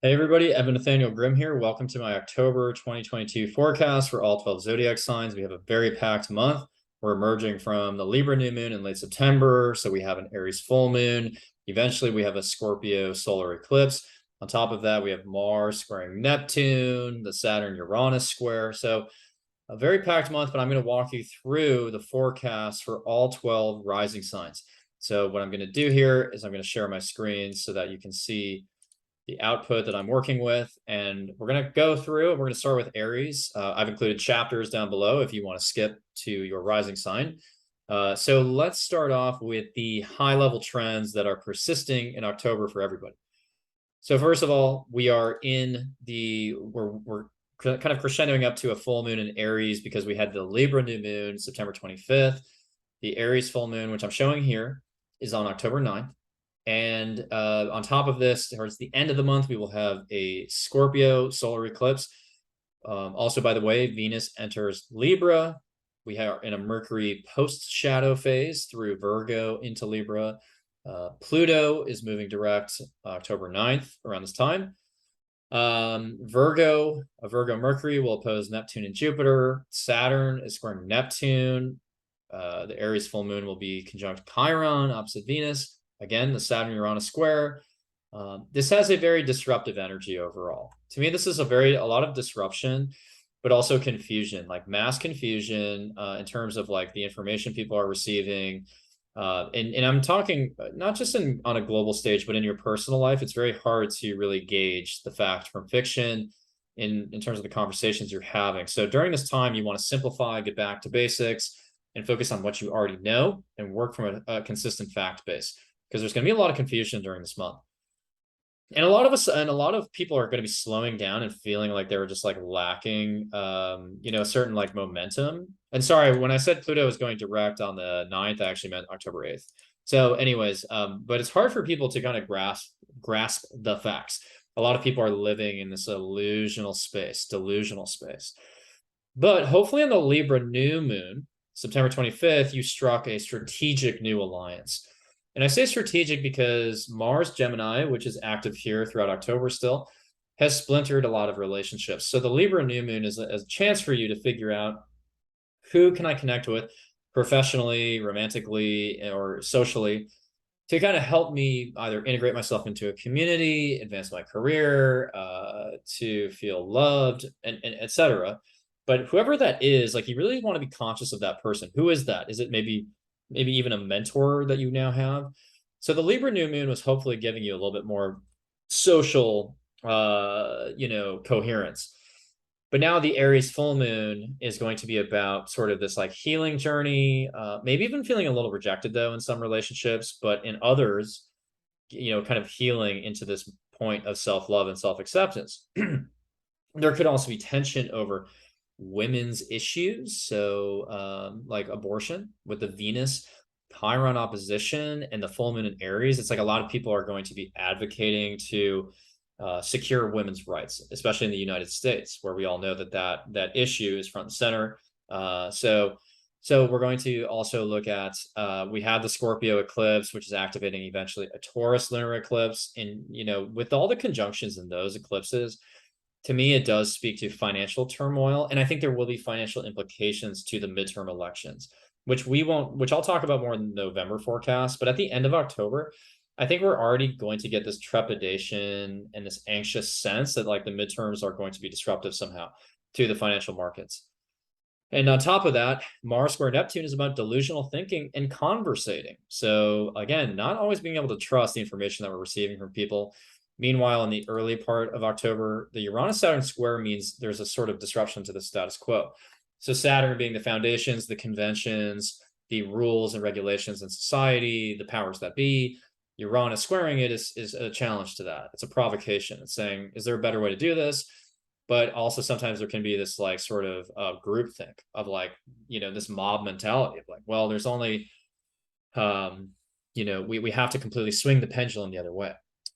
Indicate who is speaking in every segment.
Speaker 1: Hey everybody, Evan Nathaniel Grimm here. Welcome to my October 2022 forecast for all 12 zodiac signs. We have a very packed month. We're emerging from the Libra new moon in late September, so we have an Aries full moon. Eventually, we have a Scorpio solar eclipse. On top of that, we have Mars squaring Neptune, the Saturn-Uranus square. So a very packed month, but I'm going to walk you through the forecast for all 12 rising signs. So what I'm going to do here is I'm going to share my screen so that you can see the output that I'm working with. And we're going to go through, we're going to start with Aries. I've included chapters down below if you want to skip to your rising sign. So let's start off with the high level trends that are persisting in October for everybody. So first of all, we are in we're kind of crescendoing up to a full moon in Aries because we had the Libra new moon, September 25th. The Aries full moon, which I'm showing here, is on October 9th. And on top of this, towards the end of the month, we will have a Scorpio solar eclipse. Also, by the way, Venus enters Libra. We are in a Mercury post-shadow phase through Virgo into Libra. Pluto is moving direct October 9th around this time. Virgo Mercury will oppose Neptune and Jupiter. Saturn is squaring Neptune. The Aries full moon will be conjunct Chiron opposite Venus. Again, the Saturn-Uranus square. This has a very disruptive energy overall. To me, this is a lot of disruption, but also confusion, like mass confusion in terms of like the information people are receiving. And I'm talking not just on a global stage, but in your personal life. It's very hard to really gauge the fact from fiction in terms of the conversations you're having. So during this time, you want to simplify, get back to basics, and focus on what you already know and work from a consistent fact base, because there's going to be a lot of confusion during this month. And a lot of people are going to be slowing down and feeling like they were just like lacking, a certain like momentum. And sorry, when I said Pluto is going direct on the 9th, I actually meant October 8th. So anyways, but it's hard for people to kind of grasp the facts. A lot of people are living in this delusional space. But hopefully on the Libra new moon, September 25th, you struck a strategic new alliance. And I say strategic because Mars Gemini, which is active here throughout October still, has splintered a lot of relationships. So the Libra new moon is a chance for you to figure out who can I connect with professionally, romantically, or socially to kind of help me either integrate myself into a community, advance my career, to feel loved, and etc. But whoever that is, like you really want to be conscious of that person. Who is that? Is it maybe even a mentor that you now have? So the Libra new moon was hopefully giving you a little bit more social, coherence. But now the Aries full moon is going to be about sort of this like healing journey, maybe even feeling a little rejected though in some relationships, but in others, kind of healing into this point of self-love and self-acceptance. There could also be tension over women's issues. So like abortion with the Venus Chiron opposition and the full moon in Aries. It's like a lot of people are going to be advocating to secure women's rights, especially in the United States, where we all know that issue is front and center. So we're going to also look at, we have the Scorpio eclipse, which is activating eventually a Taurus lunar eclipse. And, with all the conjunctions in those eclipses, to me, it does speak to financial turmoil. And I think there will be financial implications to the midterm elections, which I'll talk about more in the November forecast. But at the end of October, I think we're already going to get this trepidation and this anxious sense that like the midterms are going to be disruptive somehow to the financial markets. And on top of that, Mars square Neptune is about delusional thinking and conversating. So again, not always being able to trust the information that we're receiving from people. Meanwhile, in the early part of October, the Uranus-Saturn square means there's a sort of disruption to the status quo. So Saturn being the foundations, the conventions, the rules and regulations in society, the powers that be. Uranus squaring it is a challenge to that. It's a provocation. It's saying, is there a better way to do this? But also sometimes there can be this like sort of groupthink of like, this mob mentality of like, well, there's only, we have to completely swing the pendulum the other way.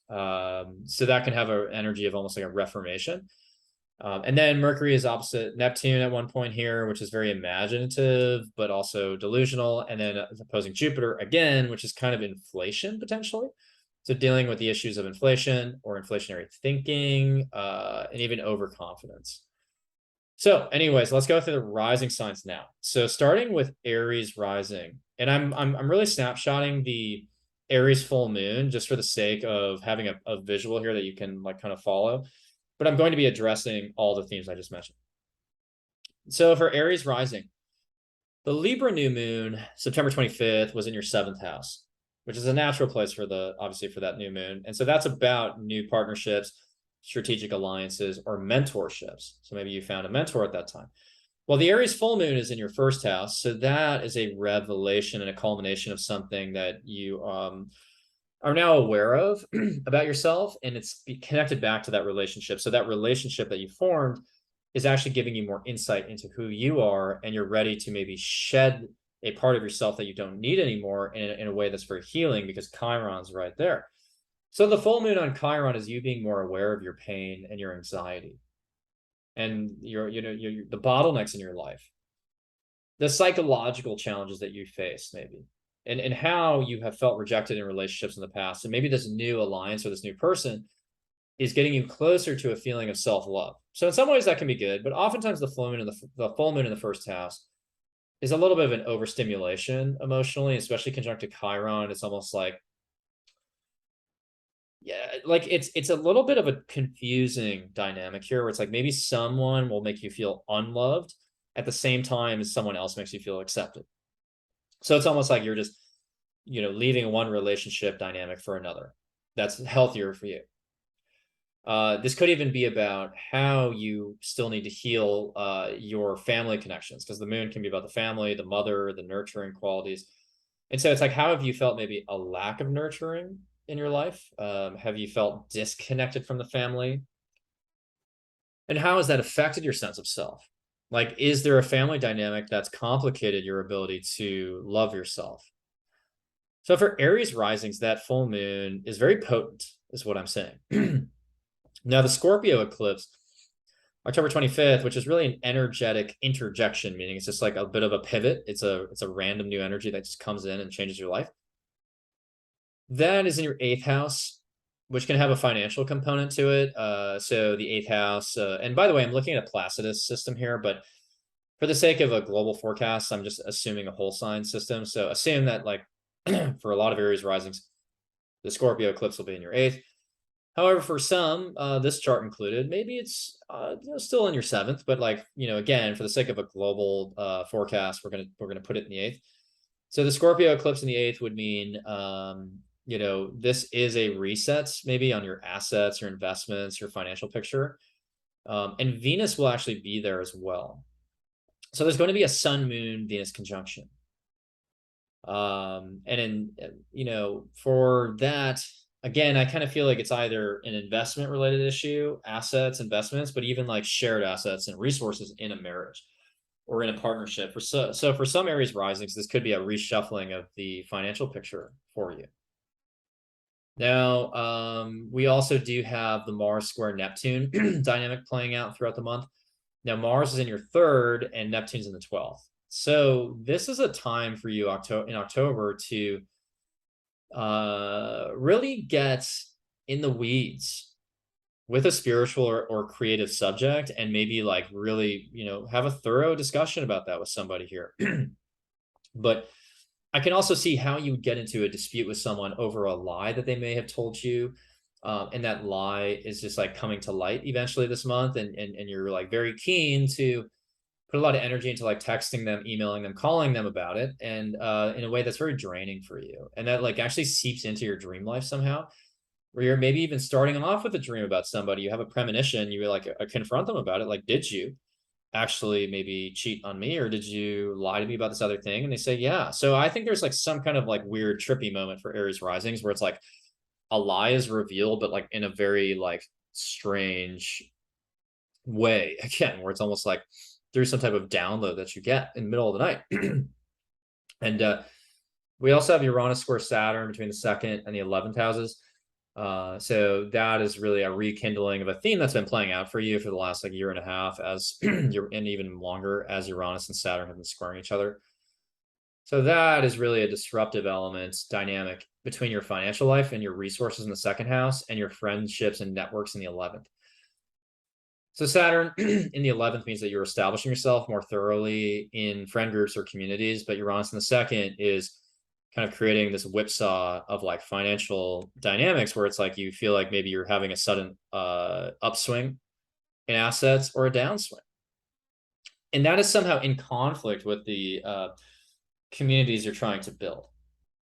Speaker 1: So that can have an energy of almost like a reformation. And then Mercury is opposite Neptune at one point here, which is very imaginative, but also delusional. And then opposing Jupiter again, which is kind of inflation potentially. So dealing with the issues of inflation or inflationary thinking, and even overconfidence. So anyways, let's go through the rising signs now. So starting with Aries rising, and I'm really snapshotting the Aries full moon just for the sake of having a visual here that you can like kind of follow. But I'm going to be addressing all the themes I just mentioned. So for Aries rising, the Libra new moon, September 25th, was in your 7th house, which is a natural place for obviously for that new moon. And so that's about new partnerships, strategic alliances, or mentorships. So maybe you found a mentor at that time. Well, the Aries full moon is in your 1st house. So that is a revelation and a culmination of something that you are now aware of about yourself. And it's connected back to that relationship. So that relationship that you formed is actually giving you more insight into who you are, and you're ready to maybe shed a part of yourself that you don't need anymore in a way that's very healing, because Chiron's right there. So the full moon on Chiron is you being more aware of your pain and your anxiety and the bottlenecks in your life, the psychological challenges that you face maybe, and how you have felt rejected in relationships in the past. And maybe this new alliance or this new person is getting you closer to a feeling of self-love. So in some ways that can be good, but oftentimes the full moon in the 1st house is a little bit of an overstimulation emotionally, especially conjunct to Chiron. It's almost like, yeah, like it's a little bit of a confusing dynamic here where it's like maybe someone will make you feel unloved at the same time as someone else makes you feel accepted. So it's almost like you're just, leaving one relationship dynamic for another that's healthier for you. This could even be about how you still need to heal your family connections, because the moon can be about the family, the mother, the nurturing qualities. And so it's like, how have you felt maybe a lack of nurturing in your life? Have you felt disconnected from the family? And how has that affected your sense of self? Like, is there a family dynamic that's complicated your ability to love yourself? So for Aries risings, that full moon is very potent, is what I'm saying. Now, the Scorpio eclipse, October 25th, which is really an energetic interjection, meaning it's just like a bit of a pivot. It's a random new energy that just comes in and changes your life. That is in your 8th house, which can have a financial component to it. So the 8th house, and by the way, I'm looking at a Placidus system here, but for the sake of a global forecast, I'm just assuming a whole sign system. So assume that, like, for a lot of Aries risings, the Scorpio eclipse will be in your 8th. However, for some, this chart included, maybe it's still in your 7th, but like, again, for the sake of a global forecast, we're gonna put it in the 8th. So the Scorpio eclipse in the 8th would mean, this is a reset maybe on your assets, your investments, your financial picture, and Venus will actually be there as well. So there's going to be a Sun, Moon, Venus conjunction, and in for that. Again, I kind of feel like it's either an investment related issue, assets, investments, but even like shared assets and resources in a marriage or in a partnership. So for some Aries risings, this could be a reshuffling of the financial picture for you. Now, we also do have the Mars square Neptune dynamic playing out throughout the month. Now, Mars is in your 3rd and Neptune's in the 12th. So this is a time for you in October to really get in the weeds with a spiritual or creative subject, and maybe like really, have a thorough discussion about that with somebody here. But I can also see how you would get into a dispute with someone over a lie that they may have told you. And that lie is just like coming to light eventually this month. And you're like very keen to put a lot of energy into like texting them, emailing them, calling them about it, and in a way that's very draining for you. And that like actually seeps into your dream life somehow, where you're maybe even starting off with a dream about somebody. You have a premonition, you like confront them about it. Like, did you actually maybe cheat on me, or did you lie to me about this other thing? And they say, yeah. So I think there's like some kind of like weird trippy moment for Aries risings where it's like a lie is revealed, but like in a very like strange way, again, where it's almost like through some type of download that you get in the middle of the night. And we also have Uranus square Saturn between the 2nd and the 11th houses. So that is really a rekindling of a theme that's been playing out for you for the last like year and a half, as you're and even longer, as Uranus and Saturn have been squaring each other. So that is really a disruptive element dynamic between your financial life and your resources in the second house and your friendships and networks in the 11th. So Saturn in the 11th means that you're establishing yourself more thoroughly in friend groups or communities, but Uranus in the second is kind of creating this whipsaw of like financial dynamics where it's like you feel like maybe you're having a sudden upswing in assets or a downswing. And that is somehow in conflict with the communities you're trying to build.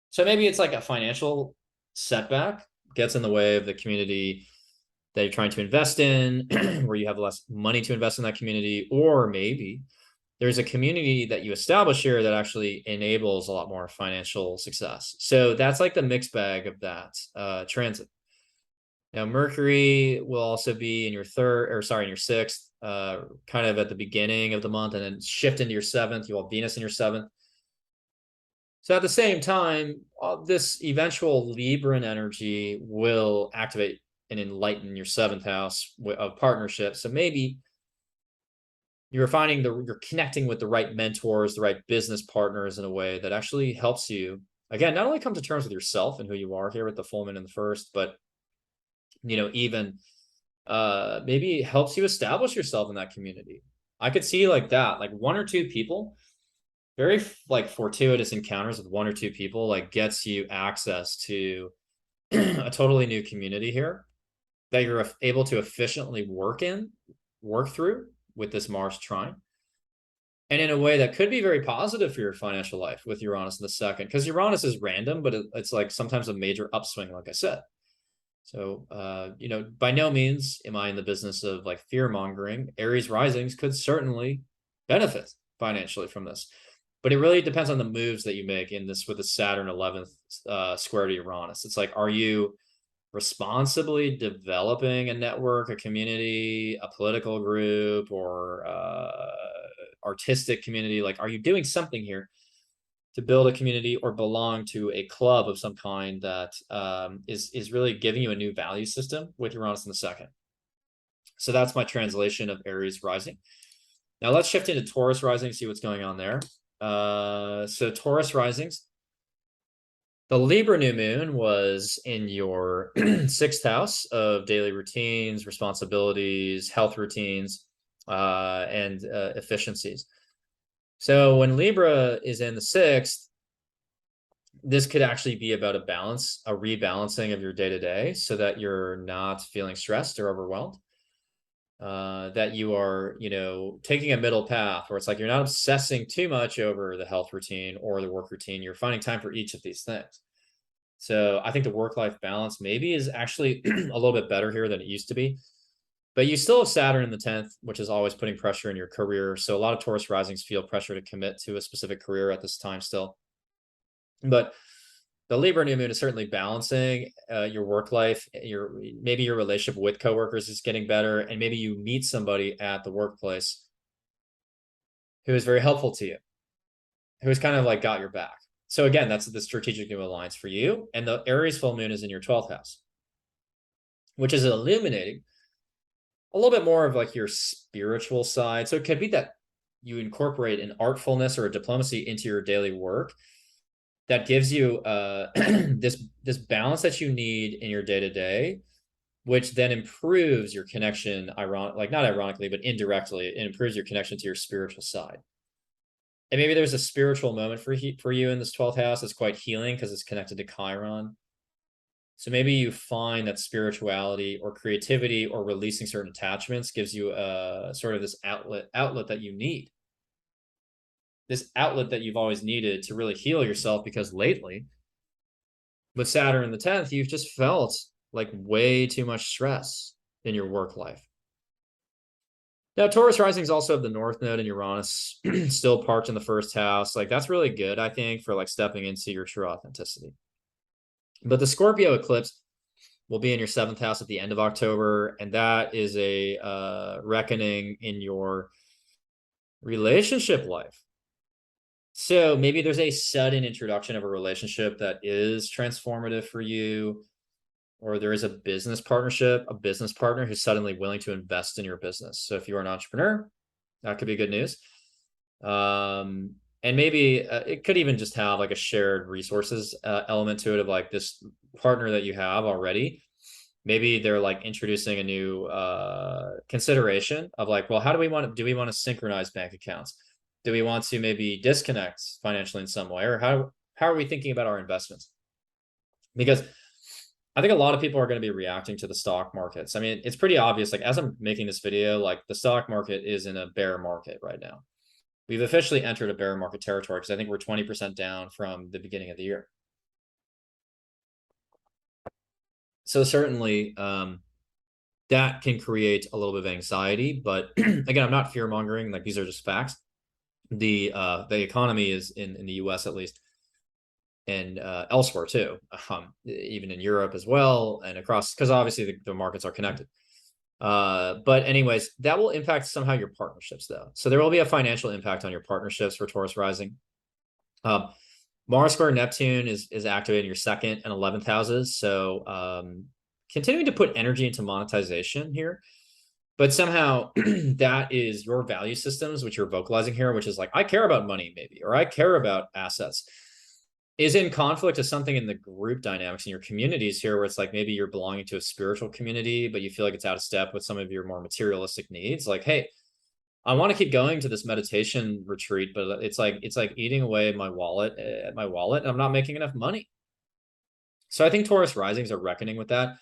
Speaker 1: So maybe it's like a financial setback gets in the way of the community that you're trying to invest in, where you have less money to invest in that community, or maybe there's a community that you establish here that actually enables a lot more financial success. So that's like the mixed bag of that transit. Now, Mercury will also be in your in your sixth, kind of at the beginning of the month, and then shift into your seventh. You have Venus in your seventh. So at the same time, this eventual Libran energy will activate and enlighten your seventh house of partnership. So maybe you're finding you're connecting with the right mentors, the right business partners in a way that actually helps you, again, not only come to terms with yourself and who you are here with the full moon in the first, but even maybe helps you establish yourself in that community. I could see like that, like one or two people, very like fortuitous encounters with one or two people, like gets you access to a totally new community here that you're able to efficiently work through with this Mars trine. And in a way that could be very positive for your financial life with Uranus in the second, because Uranus is random, but it's like sometimes a major upswing, like I said. So, by no means am I in the business of like fear mongering. Aries risings could certainly benefit financially from this, but it really depends on the moves that you make in this with the Saturn 11th square to Uranus. It's like, are you responsibly developing a network, a community, a political group, or artistic community? Like, are you doing something here to build a community or belong to a club of some kind that is really giving you a new value system with Uranus in the second? So that's my translation of Aries rising. Now let's shift into Taurus rising, see what's going on there. So Taurus risings, the Libra new moon was in your sixth house of daily routines, responsibilities, health routines, and efficiencies. So when Libra is in the sixth, this could actually be about a rebalancing of your day-to-day so that you're not feeling stressed or overwhelmed. That you are, taking a middle path where it's like you're not obsessing too much over the health routine or the work routine. You're finding time for each of these things. So I think the work-life balance maybe is actually a little bit better here than it used to be. But you still have Saturn in the 10th, which is always putting pressure in your career. So a lot of Taurus risings feel pressure to commit to a specific career at this time still. But the Libra new moon is certainly balancing your work life. Maybe your relationship with coworkers is getting better, and maybe you meet somebody at the workplace who is very helpful to you, who has kind of like got your back. So again, that's the strategic new alliance for you. And the Aries full moon is in your 12th house, which is illuminating a little bit more of like your spiritual side. So it could be that you incorporate an artfulness or a diplomacy into your daily work that gives you this balance that you need in your day-to-day, which then improves your connection, not ironically, but indirectly, it improves your connection to your spiritual side. And maybe there's a spiritual moment for you in this 12th house that's quite healing because it's connected to Chiron. So maybe you find that spirituality or creativity or releasing certain attachments gives you sort of this outlet that you need. This outlet that you've always needed to really heal yourself, because lately, with Saturn in the 10th, you've just felt like way too much stress in your work life. Now, Taurus risings also have the North Node and Uranus still parked in the first house. Like, that's really good, I think, for like stepping into your true authenticity. But the Scorpio eclipse will be in your 7th house at the end of October, and that is a reckoning in your relationship life. So maybe there's a sudden introduction of a relationship that is transformative for you, or there is a business partner who's suddenly willing to invest in your business. So if you're an entrepreneur, that could be good news. And maybe it could even just have like a shared resources element to it, of like this partner that you have already. Maybe they're like introducing a new consideration of like, well, how do we want to synchronize bank accounts? Do we want to maybe disconnect financially in some way? Or how are we thinking about our investments? Because I think a lot of people are going to be reacting to the stock markets. I mean, it's pretty obvious. Like, as I'm making this video, like the stock market is in a bear market right now. We've officially entered a bear market territory because I think we're 20% down from the beginning of the year. So certainly that can create a little bit of anxiety. But again, I'm not fear mongering. Like, these are just facts. The economy is in the US at least, and elsewhere too, even in Europe as well, and across, because obviously the markets are connected. But anyways, that will impact somehow your partnerships though. So there will be a financial impact on your partnerships for Taurus rising. Mars square Neptune is activating your 2nd and 11th houses. So continuing to put energy into monetization here. But somehow that is your value systems, which you're vocalizing here, which is like, I care about money maybe, or I care about assets, is in conflict to something in the group dynamics in your communities here, where it's like maybe you're belonging to a spiritual community, but you feel like it's out of step with some of your more materialistic needs. Like, hey, I want to keep going to this meditation retreat, but it's like eating away my wallet, and I'm not making enough money. So I think Taurus risings are reckoning with that.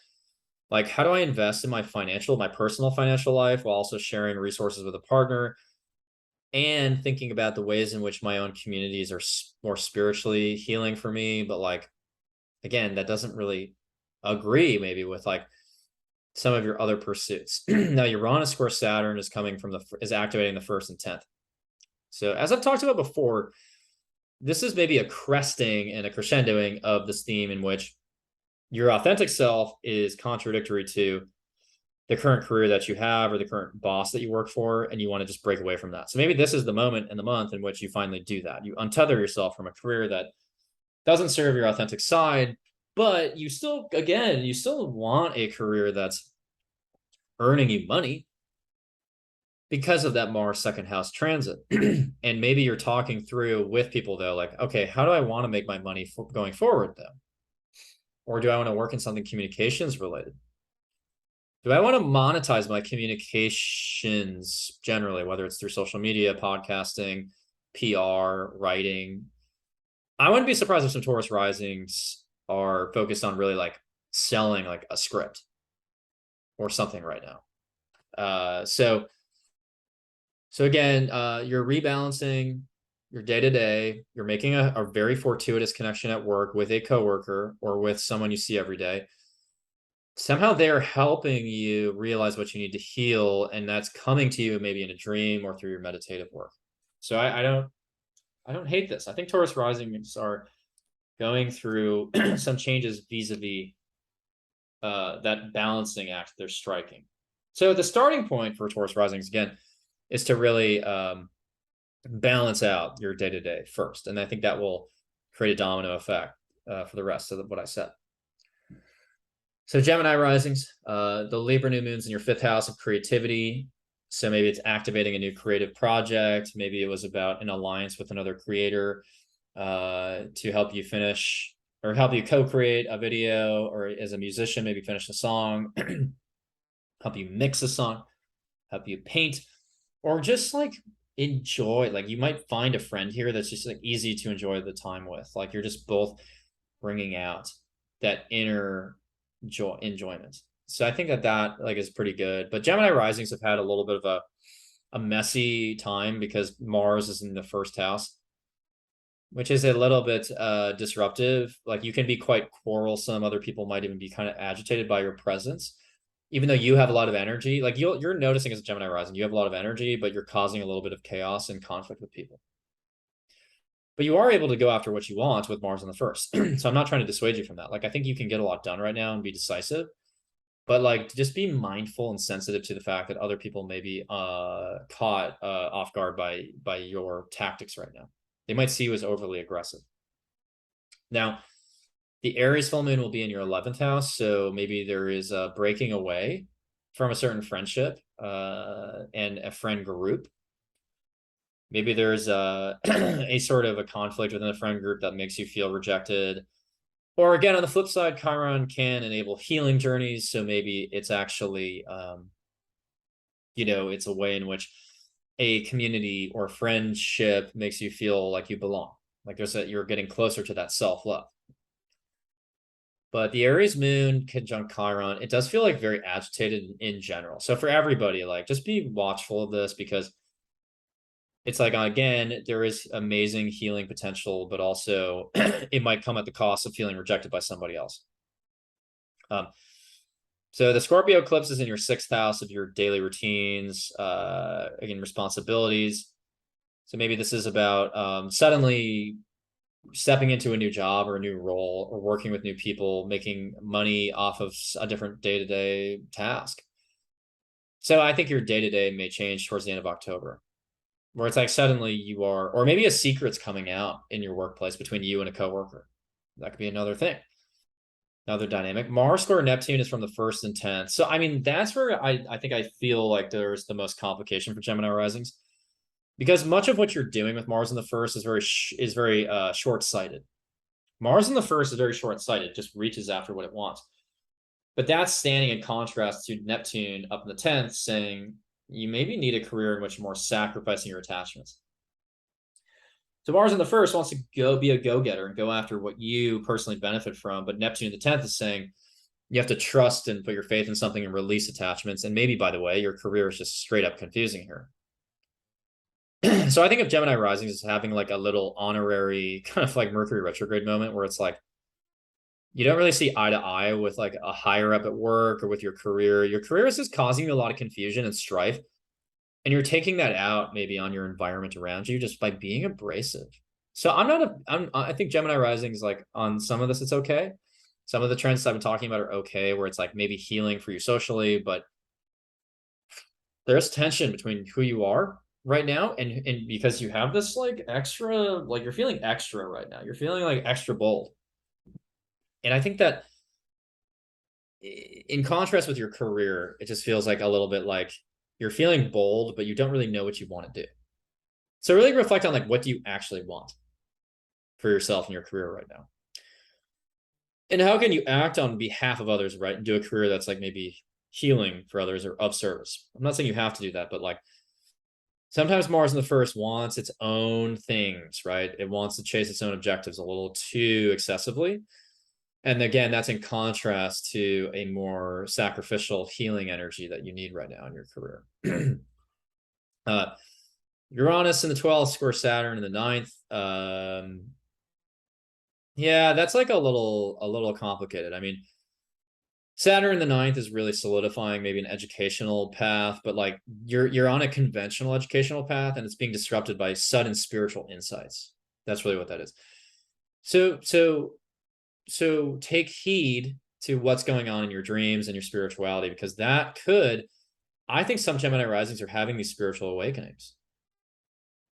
Speaker 1: Like, how do I invest in my personal financial life, while also sharing resources with a partner, and thinking about the ways in which my own communities are more spiritually healing for me. But like, again, that doesn't really agree maybe with like some of your other pursuits. Now, Uranus square Saturn is activating the 1st and 10th. So as I've talked about before, this is maybe a cresting and a crescendoing of this theme in which your authentic self is contradictory to the current career that you have or the current boss that you work for, and you want to just break away from that. So maybe this is the moment in the month in which you finally do that. You untether yourself from a career that doesn't serve your authentic side, but you still want a career that's earning you money because of that Mars 2nd house transit. And maybe you're talking through with people though, like, okay, how do I want to make my money going forward though? Or do I want to work in something communications related? Do I want to monetize my communications generally, whether it's through social media, podcasting, PR, writing? I wouldn't be surprised if some Taurus risings are focused on really like selling like a script or something right now. So again, you're rebalancing your day-to-day. You're making a very fortuitous connection at work with a coworker or with someone you see every day. Somehow they're helping you realize what you need to heal, and that's coming to you maybe in a dream or through your meditative work. So I don't hate this. I think Taurus risings are going through some changes vis-a-vis that balancing act they're striking. So the starting point for Taurus risings, again, is to really balance out your day-to-day first. And I think that will create a domino effect for the rest of what I said. So Gemini risings, the Libra new moon's in your 5th house of creativity. So maybe it's activating a new creative project. Maybe it was about an alliance with another creator to help you finish or help you co-create a video, or as a musician, maybe finish a song, help you mix a song, help you paint, or just like enjoy. Like, you might find a friend here that's just like easy to enjoy the time with. Like, you're just both bringing out that inner enjoyment. So I think that like is pretty good. But Gemini risings have had a little bit of a messy time because Mars is in the 1st house, which is a little bit disruptive. Like, you can be quite quarrelsome. Other people might even be kind of agitated by your presence, even though you have a lot of energy. Like, you're noticing as a Gemini rising, you have a lot of energy, but you're causing a little bit of chaos and conflict with people. But you are able to go after what you want with Mars in the 1st. So I'm not trying to dissuade you from that. Like, I think you can get a lot done right now and be decisive, but like, just be mindful and sensitive to the fact that other people may be caught off guard by your tactics right now. They might see you as overly aggressive. Now, the Aries full moon will be in your 11th house. So maybe there is a breaking away from a certain friendship and a friend group. Maybe there's a, a sort of a conflict within the friend group that makes you feel rejected. Or again, on the flip side, Chiron can enable healing journeys. So maybe it's actually, it's a way in which a community or friendship makes you feel like you belong. Like you're getting closer to that self-love. But the Aries moon conjunct Chiron, it does feel like very agitated in general. So for everybody, like just be watchful of this, because it's like, again, there is amazing healing potential, but also it might come at the cost of feeling rejected by somebody else. So the Scorpio eclipse is in your 6th house of your daily routines, again, responsibilities. So maybe this is about suddenly stepping into a new job or a new role, or working with new people, making money off of a different day-to-day task. So I think your day-to-day may change towards the end of October, where it's like suddenly you are, or maybe a secret's coming out in your workplace between you and a coworker. That could be another thing. Another dynamic. Mars square Neptune is from the 1st and 10th. So, I mean, that's where I think I feel like there's the most complication for Gemini risings, because much of what you're doing with Mars in the 1st is very short-sighted. Mars in the 1st is very short-sighted, just reaches after what it wants. But that's standing in contrast to Neptune up in the 10th, saying you maybe need a career in which you're more sacrificing your attachments. So Mars in the 1st wants to be a go-getter and go after what you personally benefit from. But Neptune in the 10th is saying you have to trust and put your faith in something and release attachments. And maybe, by the way, your career is just straight up confusing here. So I think of Gemini rising as having like a little honorary kind of like Mercury retrograde moment, where it's like you don't really see eye to eye with like a higher up at work or with your career. Your career is just causing you a lot of confusion and strife. And you're taking that out maybe on your environment around you just by being abrasive. So I think Gemini rising is like, on some of this, it's okay. Some of the trends I've been talking about are okay, where it's like maybe healing for you socially, but there's tension between who you are right now and because you have this like extra, like you're feeling extra right now. You're feeling like extra bold. And I think that in contrast with your career, it just feels like a little bit like you're feeling bold, but you don't really know what you want to do. So really reflect on like, what do you actually want for yourself in your career right now? And how can you act on behalf of others, right? And do a career that's like maybe healing for others or of service. I'm not saying you have to do that, but like sometimes Mars in the 1st wants its own things, right? It wants to chase its own objectives a little too excessively. And again, that's in contrast to a more sacrificial healing energy that you need right now in your career. Uranus in the 12th, square Saturn in the 9th. Yeah, that's like a little complicated. I mean, Saturn in the 9th is really solidifying maybe an educational path, but like you're on a conventional educational path and it's being disrupted by sudden spiritual insights. That's really what that is. So take heed to what's going on in your dreams and your spirituality, because that could, I think some Gemini risings are having these spiritual awakenings.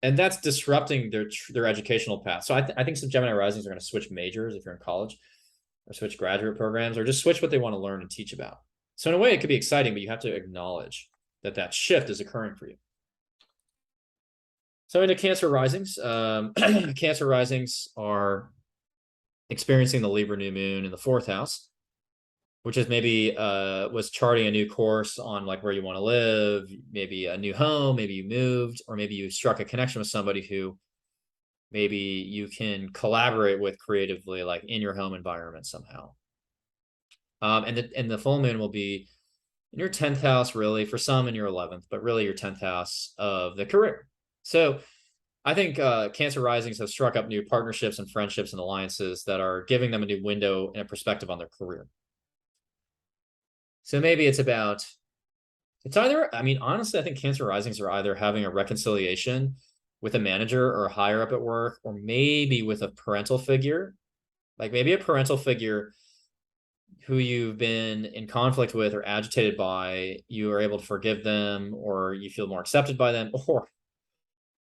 Speaker 1: And that's disrupting their educational path. So I think some Gemini risings are going to switch majors if you're in college, or switch graduate programs, or just switch what they want to learn and teach about. So in a way, it could be exciting, but you have to acknowledge that that shift is occurring for you. So into Cancer risings, Cancer risings are experiencing the Libra new moon in the 4th house, which is maybe was charting a new course on like where you want to live, maybe a new home, maybe you moved, or maybe you struck a connection with somebody who maybe you can collaborate with creatively, like in your home environment somehow. And the full moon will be in your 10th house, really, for some in your 11th, but really your 10th house of the career. So I think Cancer risings have struck up new partnerships and friendships and alliances that are giving them a new window and a perspective on their career. So maybe it's either, I mean, honestly, I think Cancer risings are either having a reconciliation with a manager or higher up at work, or maybe with a parental figure, like maybe a parental figure who you've been in conflict with or agitated by, you are able to forgive them, or you feel more accepted by them, or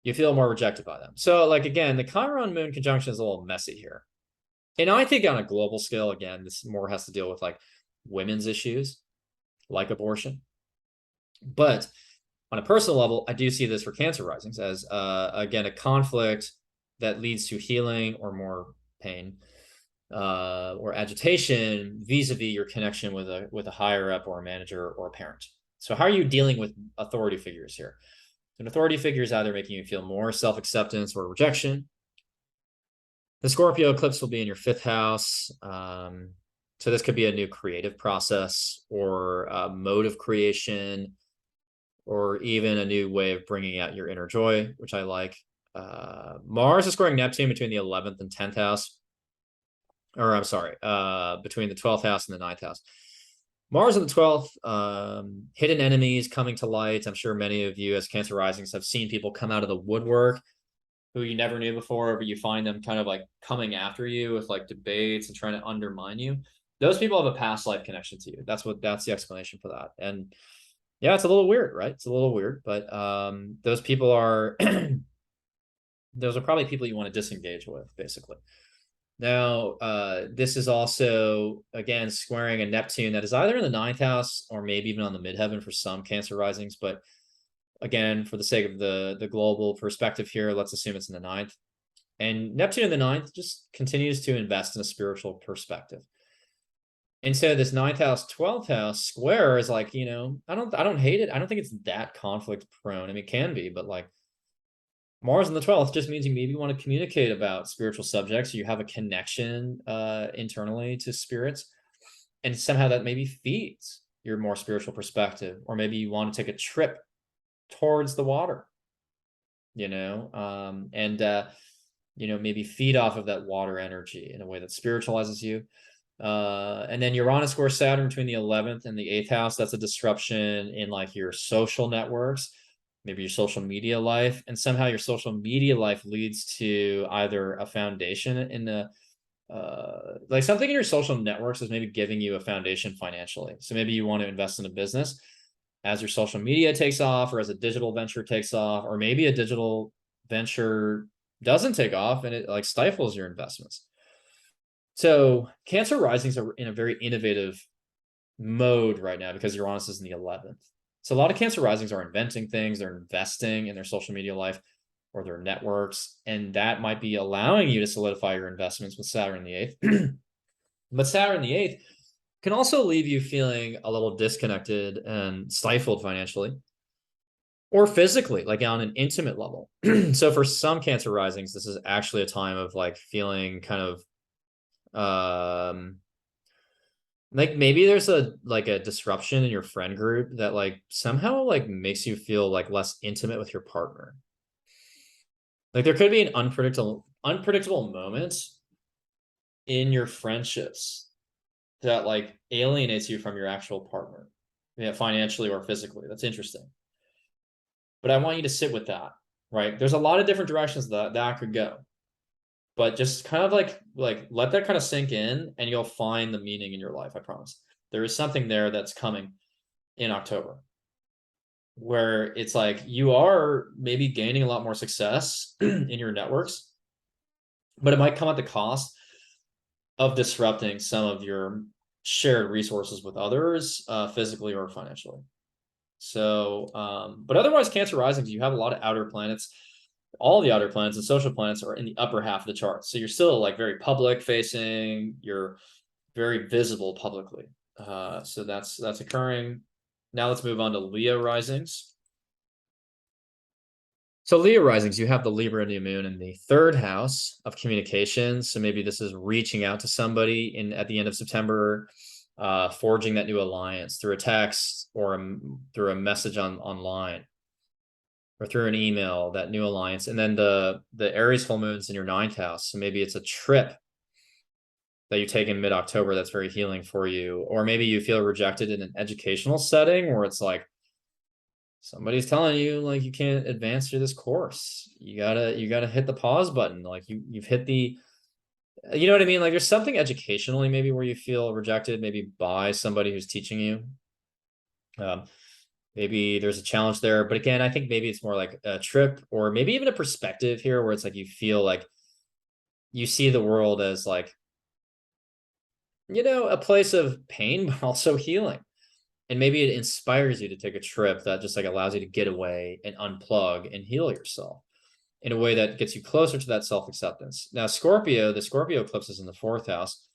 Speaker 1: you feel more rejected by them. So like, again, the Chiron moon conjunction is a little messy here. And I think on a global scale, again, this more has to deal with like women's issues, like abortion. But On a personal level, I do see this for Cancer risings as, again, a conflict that leads to healing or more pain, or agitation vis-a-vis your connection with a higher up or a manager or a parent. So how are you dealing with authority figures here? An authority figure is either making you feel more self-acceptance or rejection. The Scorpio eclipse will be in your 5th house. So this could be a new creative process or a mode of creation, or even a new way of bringing out your inner joy, which I like. Mars is squaring Neptune between the 11th and 10th house. Or I'm sorry, between the 12th house and the 9th house. Mars in the 12th, hidden enemies coming to light. I'm sure many of you as Cancer risings have seen people come out of the woodwork who you never knew before, but you find them kind of like coming after you with like debates and trying to undermine you. Those people have a past life connection to you. That's the explanation for that. And yeah, it's a little weird, right? It's a little weird, but those people are those are probably people you want to disengage with, basically. Now, this is also, again, squaring a Neptune that is either in the 9th house or maybe even on the midheaven for some Cancer risings. But again, for the sake of the global perspective here, let's assume it's in the 9th. And Neptune in the 9th just continues to invest in a spiritual perspective. And so this 9th house, 12th house square is like, you know, I don't hate it. I don't think it's that conflict prone. I mean, it can be, but like Mars in the 12th just means you maybe want to communicate about spiritual subjects. You have a connection internally to spirits, and somehow that maybe feeds your more spiritual perspective. Or maybe you want to take a trip towards the water, you know, you know, maybe feed off of that water energy in a way that spiritualizes you. And then Uranus squares Saturn between the 11th and the 8th house. That's a disruption in like your social networks, maybe your social media life, and somehow your social media life leads to either a foundation in the like something in your social networks is maybe giving you a foundation financially. So maybe you want to invest in a business as your social media takes off, or as a digital venture takes off, or maybe a digital venture doesn't take off and it like stifles your investments. So Cancer risings are in a very innovative mode right now because Uranus is in the 11th. So a lot of Cancer risings are inventing things, they're investing in their social media life or their networks, and that might be allowing you to solidify your investments with Saturn in the 8th. But Saturn in the 8th can also leave you feeling a little disconnected and stifled financially or physically, like on an intimate level. So for some Cancer risings, this is actually a time of like feeling kind of like maybe there's a disruption in your friend group that like somehow like makes you feel like less intimate with your partner. Like there could be an unpredictable moment in your friendships that like alienates you from your actual partner, yeah, financially or physically. That's interesting. But I want you to sit with that, right? There's a lot of different directions that could go. But just kind of like let that kind of sink in, and you'll find the meaning in your life. I promise. There is something there that's coming in October where it's like you are maybe gaining a lot more success in your networks, but it might come at the cost of disrupting some of your shared resources with others, physically or financially. So, but otherwise, Cancer risings, you have a lot of outer planets. All the outer planets and social planets are in the upper half of the chart. So you're still like very public facing, you're very visible publicly. So that's occurring. Now let's move on to Leo risings. So Leo risings, you have the Libra new moon in the 3rd house of communication. So maybe this is reaching out to somebody at the end of September, forging that new alliance through a text or through a message online, or through an email, that new alliance. And then the Aries full moon's in your 9th house. So maybe it's a trip that you take in mid-October that's very healing for you. Or maybe you feel rejected in an educational setting where it's like somebody's telling you like you can't advance through this course. You gotta hit the pause button. Like you've hit the, you know what I mean? Like there's something educationally maybe where you feel rejected, maybe by somebody who's teaching you. Maybe there's a challenge there, but again, I think maybe it's more like a trip, or maybe even a perspective here where it's like you feel like you see the world as like, you know, a place of pain, but also healing. And maybe it inspires you to take a trip that just like allows you to get away and unplug and heal yourself in a way that gets you closer to that self-acceptance. Now, Scorpio, the Scorpio eclipse is in the 4th house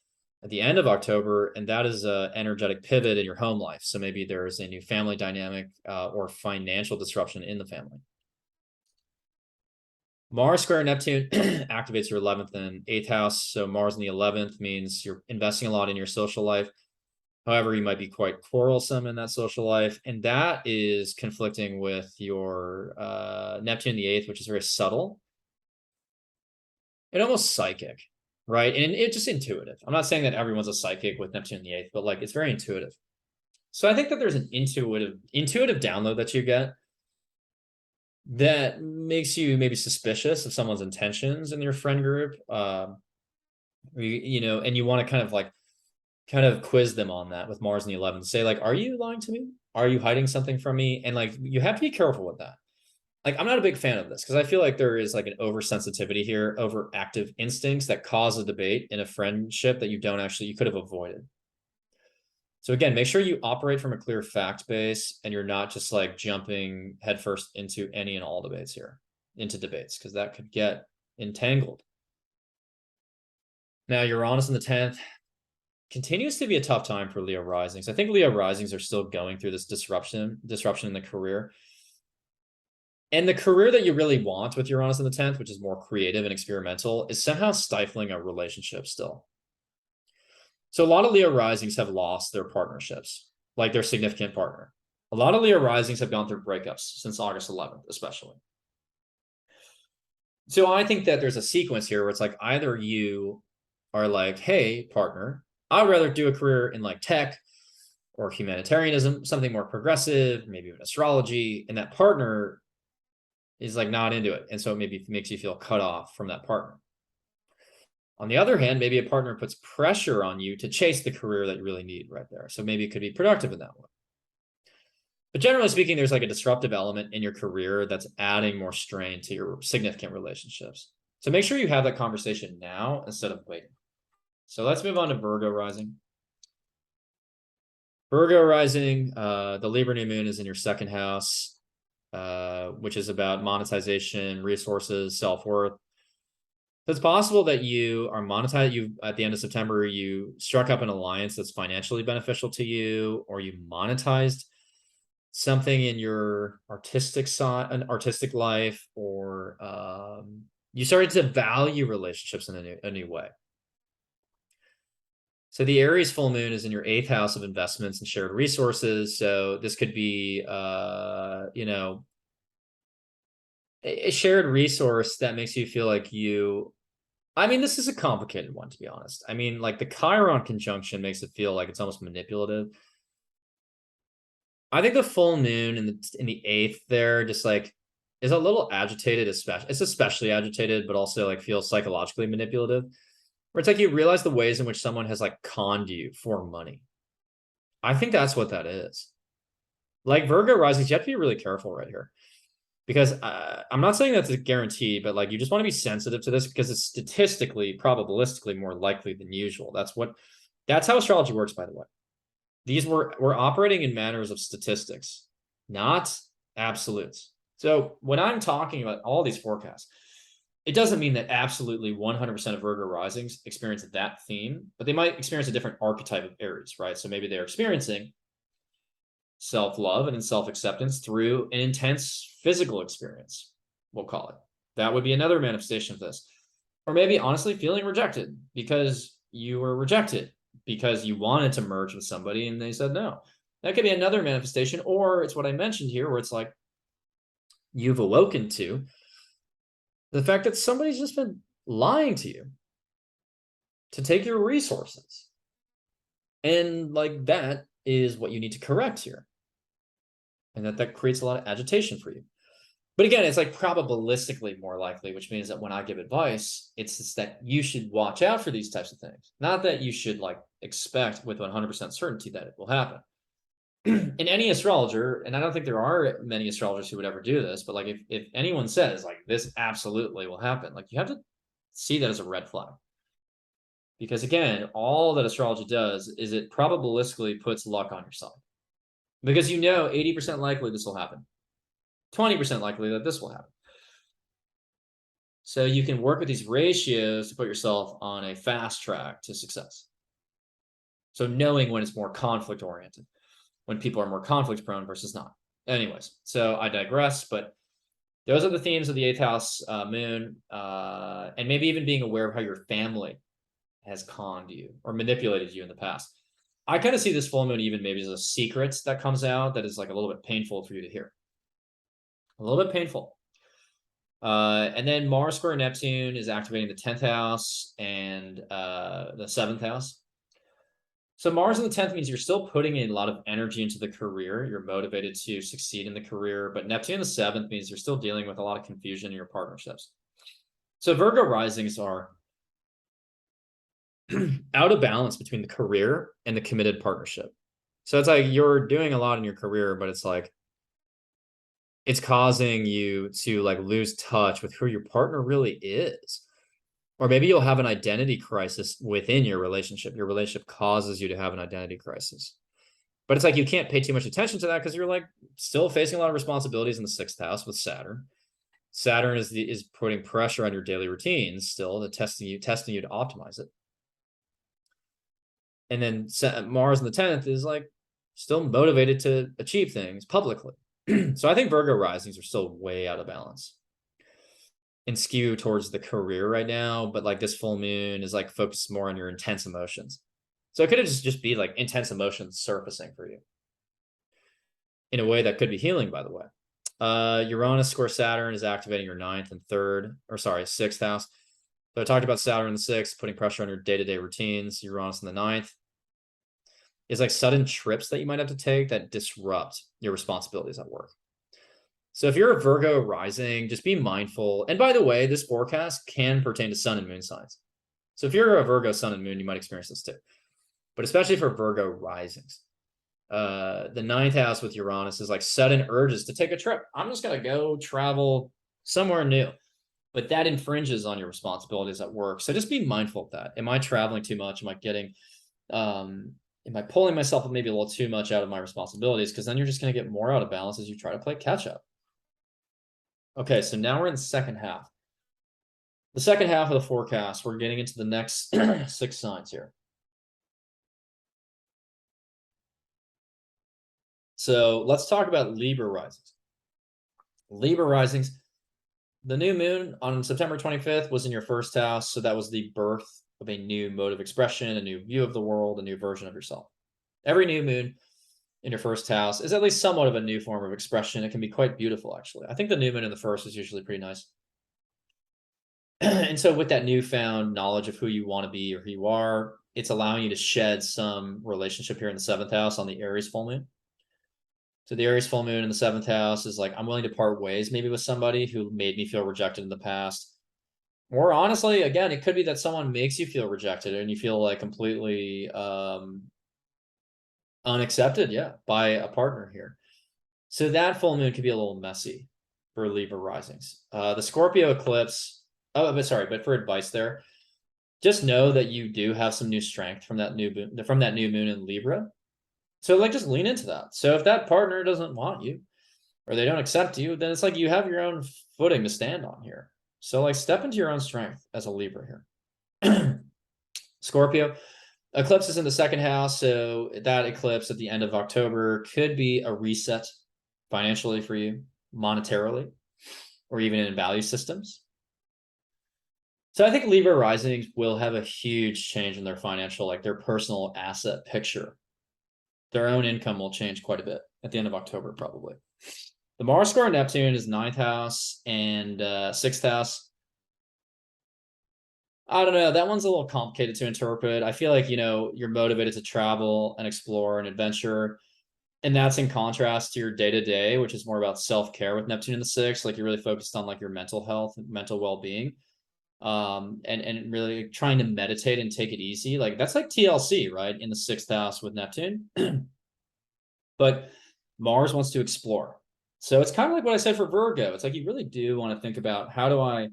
Speaker 1: at the end of October, and that is an energetic pivot in your home life. So maybe there's a new family dynamic or financial disruption in the family. Mars square Neptune activates your 11th and 8th house. So Mars in the 11th means you're investing a lot in your social life. However, you might be quite quarrelsome in that social life. And that is conflicting with your Neptune in the 8th, which is very subtle and almost psychic, right? And it's just intuitive. I'm not saying that everyone's a psychic with Neptune in the 8th, but like it's very intuitive. So I think that there's an intuitive download that you get that makes you maybe suspicious of someone's intentions in your friend group. You know, and you want to kind of quiz them on that with Mars in the 11th. Say like, are you lying to me? Are you hiding something from me? And like, you have to be careful with that. Like, I'm not a big fan of this because I feel like there is like an oversensitivity here, overactive instincts that cause a debate in a friendship that you could have avoided. So again, make sure you operate from a clear fact base and you're not just like jumping headfirst into any and all debates here, because that could get entangled. Now, Uranus in the 10th continues to be a tough time for Leo risings. I think Leo risings are still going through this disruption in the career. And the career that you really want with Uranus in the 10th, which is more creative and experimental, is somehow stifling a relationship still. So a lot of Leo risings have lost their partnerships, like their significant partner. A lot of Leo risings have gone through breakups since August 11th, especially. So I think that there's a sequence here where it's like either you are like, hey, partner, I'd rather do a career in like tech or humanitarianism, something more progressive, maybe even astrology, and that partner is like not into it. And so it maybe makes you feel cut off from that partner. On the other hand, maybe a partner puts pressure on you to chase the career that you really need right there. So maybe it could be productive in that way. But generally speaking, there's like a disruptive element in your career that's adding more strain to your significant relationships. So make sure you have that conversation now instead of waiting. So let's move on to Virgo rising. Virgo rising, the Libra new moon is in your 2nd house, which is about monetization, resources, self-worth. So it's possible that you are monetized. At the end of September, you struck up an alliance that's financially beneficial to you, or you monetized something in your artistic side, an artistic life, or you started to value relationships in a new way. So the Aries full moon is in your 8th house of investments and shared resources. So this could be, you know, a shared resource that makes you feel like I mean, this is a complicated one, to be honest. I mean, like the Chiron conjunction makes it feel like it's almost manipulative. I think the full moon in the 8th there just like is a little agitated, it's especially agitated, but also like feels psychologically manipulative. Where it's like you realize the ways in which someone has like conned you for money. I think that's what that is. Like Virgo risings, you have to be really careful right here. Because I'm not saying that's a guarantee, but like you just want to be sensitive to this because it's statistically, probabilistically more likely than usual. That's how astrology works, by the way. We're operating in manners of statistics, not absolutes. So when I'm talking about all these forecasts, it doesn't mean that absolutely 100% of Virgo risings experience that theme, but they might experience a different archetype of Aries, right? So maybe they're experiencing self-love and self-acceptance through an intense physical experience, we'll call it. That would be another manifestation of this. Or maybe honestly feeling rejected because you were rejected because you wanted to merge with somebody and they said no. That could be another manifestation, or it's what I mentioned here where it's like you've awoken to the fact that somebody's just been lying to you to take your resources. And like that is what you need to correct here. And that creates a lot of agitation for you. But again, it's like probabilistically more likely, which means that when I give advice, it's just that you should watch out for these types of things. Not that you should like expect with 100% certainty that it will happen. In any astrologer, and I don't think there are many astrologers who would ever do this, but like if anyone says like this absolutely will happen, like you have to see that as a red flag. Because again, all that astrology does is it probabilistically puts luck on your side. because you know 80% likely this will happen, 20% likely that this will happen. So you can work with these ratios to put yourself on a fast track to success. So knowing when it's more conflict oriented, when people are more conflict prone versus not. Anyways, so I digress, but those are the themes of the 8th house moon, and maybe even being aware of how your family has conned you or manipulated you in the past. I kind of see this full moon even maybe as a secret that comes out that is like a little bit painful for you to hear. A little bit painful. And then Mars square Neptune is activating the 10th house and the 7th house. So Mars in the 10th means you're still putting in a lot of energy into the career. You're motivated to succeed in the career, but Neptune in the 7th means you're still dealing with a lot of confusion in your partnerships. So Virgo risings are out of balance between the career and the committed partnership. So it's like you're doing a lot in your career, but it's like it's causing you to like lose touch with who your partner really is. Or maybe you'll have an identity crisis within your relationship. Your relationship causes you to have an identity crisis. But it's like you can't pay too much attention to that because you're like still facing a lot of responsibilities in the 6th house with Saturn. Saturn is putting pressure on your daily routines still, to testing you to optimize it. And then Mars in the 10th is like still motivated to achieve things publicly. So I think Virgo risings are still way out of balance and skew towards the career right now, but like this full moon is like focused more on your intense emotions. So it could just be like intense emotions surfacing for you in a way that could be healing, by the way. Uranus square Saturn is activating your 9th and 6th house. So I talked about Saturn in the 6th, putting pressure on your day-to-day routines. Uranus in the 9th is like sudden trips that you might have to take that disrupt your responsibilities at work. So if you're a Virgo rising, just be mindful. And by the way, this forecast can pertain to sun and moon signs. So if you're a Virgo sun and moon, you might experience this too. But especially for Virgo risings, the 9th house with Uranus is like sudden urges to take a trip. I'm just going to go travel somewhere new. But that infringes on your responsibilities at work. So just be mindful of that. Am I traveling too much? Am I pulling myself maybe a little too much out of my responsibilities? Because then you're just going to get more out of balance as you try to play catch up. Okay, so now we're in the second half. The second half of the forecast, we're getting into the next 6 signs here. So let's talk about Libra risings. Libra risings, the new moon on September 25th was in your 1st house. So that was the birth of a new mode of expression, a new view of the world, a new version of yourself. Every new moon in your 1st house is at least somewhat of a new form of expression. It can be quite beautiful, actually. I think the new moon in the 1st is usually pretty nice. And so with that newfound knowledge of who you want to be or who you are, it's allowing you to shed some relationship here in the 7th house on the Aries full moon. So the Aries full moon in the 7th house is like, I'm willing to part ways maybe with somebody who made me feel rejected in the past. Or honestly, again, it could be that someone makes you feel rejected and you feel like completely unaccepted, by a partner here. So that full moon could be a little messy for Libra risings. The Scorpio eclipse, but for advice there, just know that you do have some new strength from that new moon in Libra. So like just lean into that. So if that partner doesn't want you or they don't accept you, then it's like you have your own footing to stand on here. So like step into your own strength as a Libra here. Scorpio, eclipse is in the 2nd house. So that eclipse at the end of October could be a reset financially for you, monetarily, or even in value systems. So I think Libra risings will have a huge change in their financial, like their personal asset picture. Their own income will change quite a bit at the end of October, probably. The Mars square Neptune is 9th house and 6th house. I don't know. That one's a little complicated to interpret. I feel like, you're motivated to travel and explore and adventure. And that's in contrast to your day-to-day, which is more about self-care with Neptune in the 6th. Like you're really focused on like your mental health, mental well-being. And really trying to meditate and take it easy. Like that's like TLC, right? In the 6th house with Neptune. But Mars wants to explore. So it's kind of like what I said for Virgo. It's like you really do want to think about how do I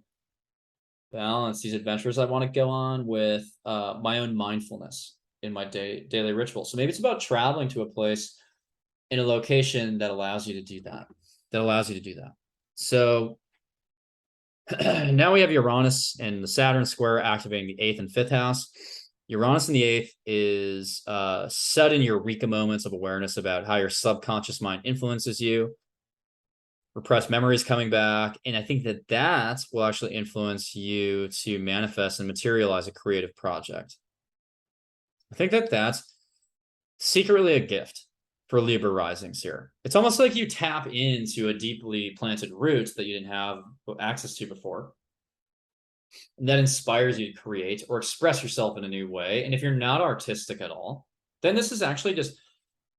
Speaker 1: balance these adventures I want to go on with my own mindfulness in my daily ritual. So maybe it's about traveling to a place in a location that allows you to do that. So now we have Uranus and the Saturn square activating the 8th and 5th house. Uranus in the 8th is sudden eureka moments of awareness about how your subconscious mind influences you. Repressed memories coming back. And I think that will actually influence you to manifest and materialize a creative project. I think that's secretly a gift for Libra risings here. It's almost like you tap into a deeply planted root that you didn't have access to before. And that inspires you to create or express yourself in a new way. And if you're not artistic at all, then this is actually just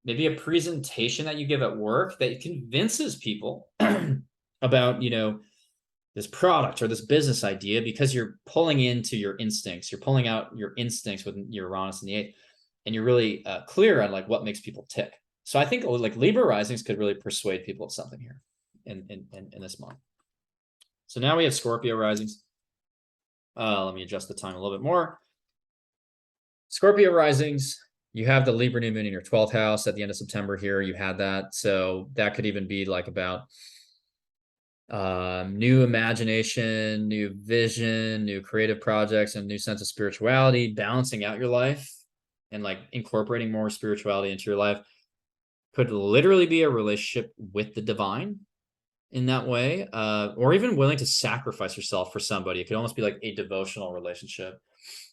Speaker 1: maybe a presentation that you give at work that convinces people about, this product or this business idea, because you're pulling into your instincts. You're pulling out your instincts with your Uranus in the 8th, and you're really clear on like what makes people tick. So I think like Libra risings could really persuade people of something here in this month. So now we have Scorpio risings. Let me adjust the time a little bit more. Scorpio risings, you have the Libra new moon in your 12th house at the end of September here. You had that. So that could even be like about new imagination, new vision, new creative projects, and new sense of spirituality, balancing out your life and like incorporating more spirituality into your life. Could literally be a relationship with the divine in that way, or even willing to sacrifice yourself for somebody. It could almost be like a devotional relationship,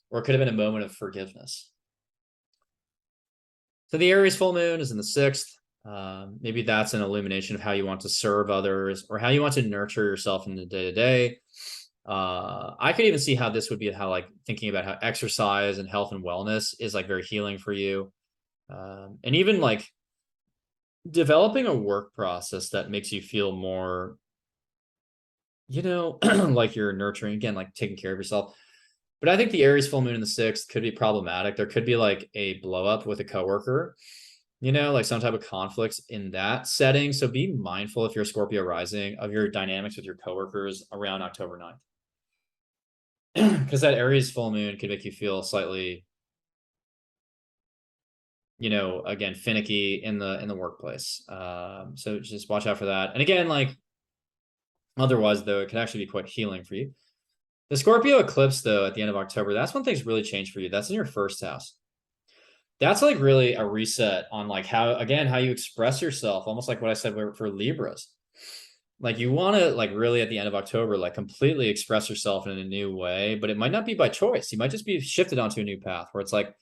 Speaker 1: or it could have been a moment of forgiveness. So the Aries full moon is in the 6th. Maybe that's an illumination of how you want to serve others or how you want to nurture yourself in the day-to-day. I could even see how this would be how like thinking about how exercise and health and wellness is like very healing for you. And even like developing a work process that makes you feel more, like you're nurturing, again, like taking care of yourself. But I think the Aries full moon in the 6th could be problematic. There could be like a blow up with a coworker, like some type of conflict in that setting. So be mindful, if you're a Scorpio rising, of your dynamics with your coworkers around October 9th. Because that Aries full moon could make you feel slightly, again, finicky in the workplace. So just watch out for that. And again, like otherwise though, it can actually be quite healing for you. The Scorpio eclipse though, at the end of October, that's when things really change for you. That's in your 1st house. That's like really a reset on like how you express yourself, almost like what I said for Libras. Like you want to like really at the end of October, like completely express yourself in a new way, but it might not be by choice. You might just be shifted onto a new path where it's like,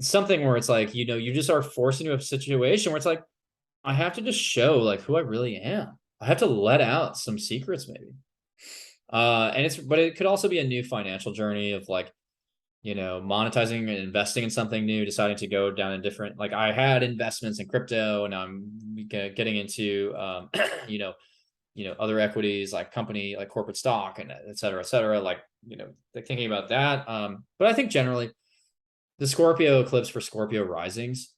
Speaker 1: something where it's like, you just are forced into a situation where it's like, I have to just show like who I really am. I have to let out some secrets maybe. But it could also be a new financial journey of like, monetizing and investing in something new, deciding to go down a different, like I had investments in crypto and I'm getting into, other equities like company, like corporate stock and et cetera, like, thinking about that. But I think generally the Scorpio eclipse for Scorpio risings,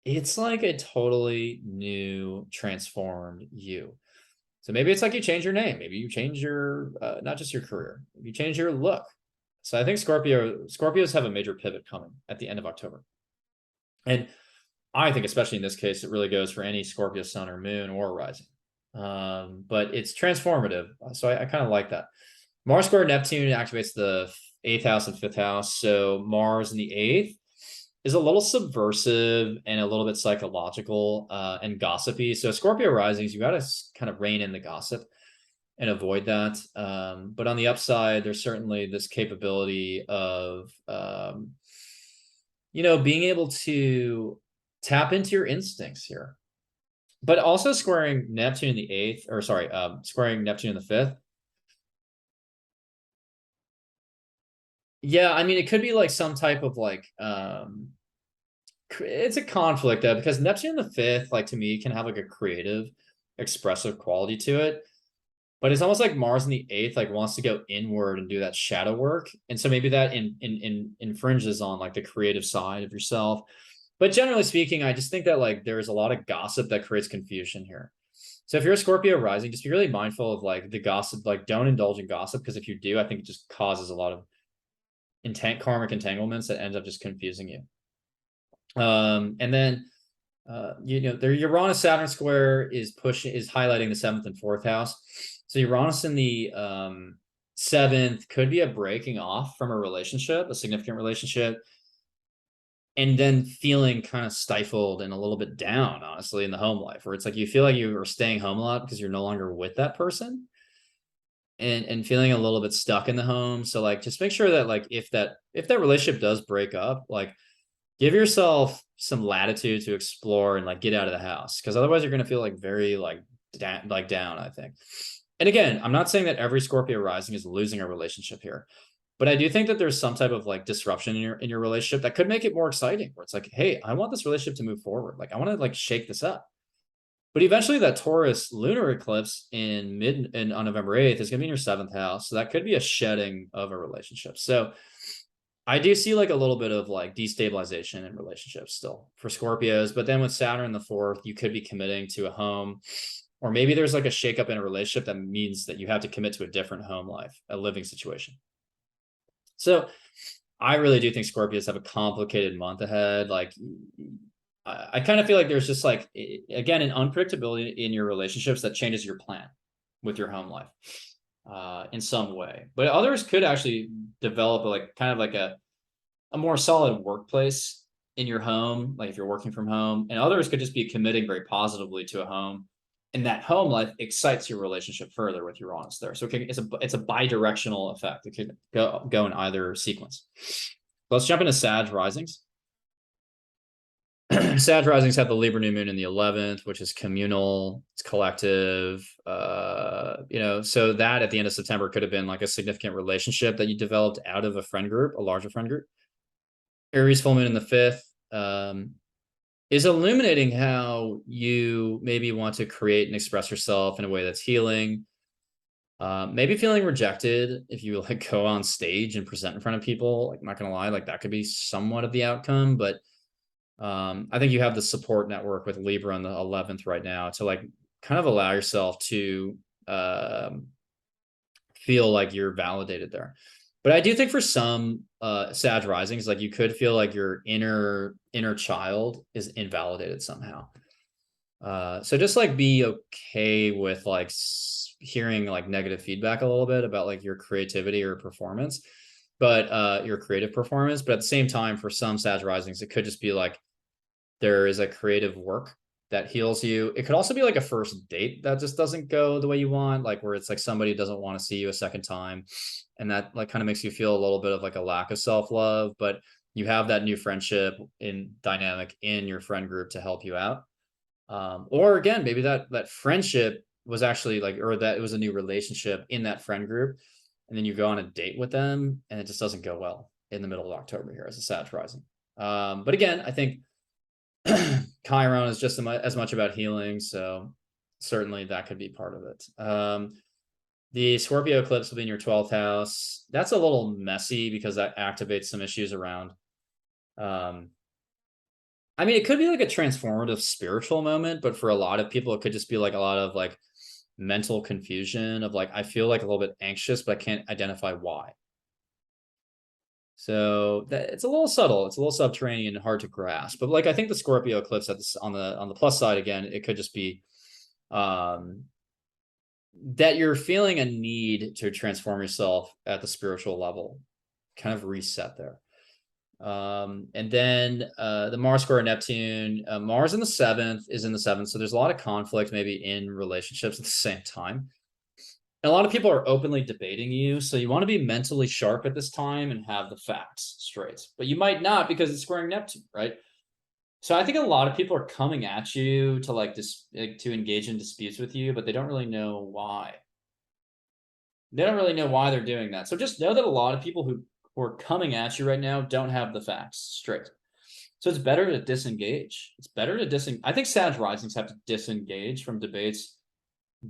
Speaker 1: it's like a totally new transformed you. So maybe it's like you change your name. Maybe you change your, not just your career, you change your look. So I think Scorpios have a major pivot coming at the end of October. And I think, especially in this case, it really goes for any Scorpio sun or moon or rising. But it's transformative. So I kind of like that. Mars square Neptune activates the 8th house and 5th house. So Mars in the 8th is a little subversive and a little bit psychological and gossipy. So Scorpio risings, you got to kind of rein in the gossip and avoid that. But on the upside, there's certainly this capability of, being able to tap into your instincts here. But also squaring Neptune in the 8th, or sorry, squaring Neptune in the 5th. Yeah, I mean, it could be like some type of like, it's a conflict because Neptune in the 5th, like to me, can have like a creative, expressive quality to it. But it's almost like Mars in the 8th, like wants to go inward and do that shadow work. And so maybe that infringes on like the creative side of yourself. But generally speaking, I just think that like there's a lot of gossip that creates confusion here. So if you're a Scorpio rising, just be really mindful of like the gossip, like don't indulge in gossip, because if you do, I think it just causes a lot of karmic entanglements that ends up just confusing you. And then you know, their Uranus Saturn square is highlighting the 7th and 4th house. So Uranus in the 7th could be a breaking off from a relationship, a significant relationship, and then feeling kind of stifled and a little bit down, honestly, in the home life, where it's like you feel like you are staying home a lot because you're no longer with that person, and feeling a little bit stuck in the home. So like just make sure that like if that relationship does break up, like give yourself some latitude to explore and like get out of the house, because otherwise you're going to feel like very like down, I think. And again, I'm not saying that every Scorpio rising is losing a relationship here, but I do think that there's some type of like disruption in your relationship that could make it more exciting, where it's like, hey, I want this relationship to move forward, like I want to like shake this up. But eventually that Taurus lunar eclipse on November 8th is going to be in your 7th house, so that could be a shedding of a relationship. So I do see like a little bit of like destabilization in relationships still for Scorpios, but then with Saturn in the 4th, you could be committing to a home, or maybe there's like a shakeup in a relationship that means that you have to commit to a different home life, a living situation. So I really do think Scorpios have a complicated month ahead. Like I kind of feel like there's just like, again, an unpredictability in your relationships that changes your plan with your home life in some way. But others could actually develop like kind of like a more solid workplace in your home, like if you're working from home, and others could just be committing very positively to a home, and that home life excites your relationship further with Uranus there. So it's a bi-directional effect. It could go in either sequence. Let's jump into Sag risings. Sag risings have the Libra new moon in the 11th, which is communal, it's collective. You know, so that at the end of September could have been like a significant relationship that you developed out of a friend group, a larger friend group. Aries full moon in the 5th is illuminating how you maybe want to create and express yourself in a way that's healing. Maybe feeling rejected if you like go on stage and present in front of people. Like, I'm not gonna lie, like that could be somewhat of the outcome, but I think you have the support network with Libra on the 11th right now to like kind of allow yourself to feel like you're validated there. But I do think for some Sag risings, like you could feel like your inner child is invalidated somehow. So just like be okay with like hearing like negative feedback a little bit about like your creativity or performance, but your creative performance. But at the same time, for some Sag risings, it could just be like there is a creative work that heals you. It could also be like a first date that just doesn't go the way you want, like where it's like somebody doesn't want to see you a second time, and that like kind of makes you feel a little bit of like a lack of self-love, but you have that new friendship in dynamic in your friend group to help you out. Or again, maybe that friendship was actually like, or that it was a new relationship in that friend group, and then you go on a date with them and it just doesn't go well in the middle of October here as a Sag rising. But again, I think Chiron is just as much about healing, so certainly that could be part of it. The Scorpio eclipse will be in your 12th house. That's a little messy because that activates some issues around. I mean, it could be like a transformative spiritual moment, but for a lot of people, it could just be like a lot of like mental confusion of like, I feel like a little bit anxious, but I can't identify why. So it's a little subtle, it's a little subterranean and hard to grasp. But like I think the Scorpio eclipse at this, on the plus side, again, it could just be that you're feeling a need to transform yourself at the spiritual level, kind of reset there. And then the Mars square Neptune, Mars in the 7th is in the 7th, so there's a lot of conflict maybe in relationships at the same time. And a lot of people are openly debating you, so you want to be mentally sharp at this time and have the facts straight. But you might not because it's squaring Neptune, right? So I think a lot of people are coming at you to like to engage in disputes with you, but they don't really know why. They don't really know why they're doing that. So just know that a lot of people who are coming at you right now don't have the facts straight. So it's better to disengage. It's better to I think Sag risings have to disengage from debates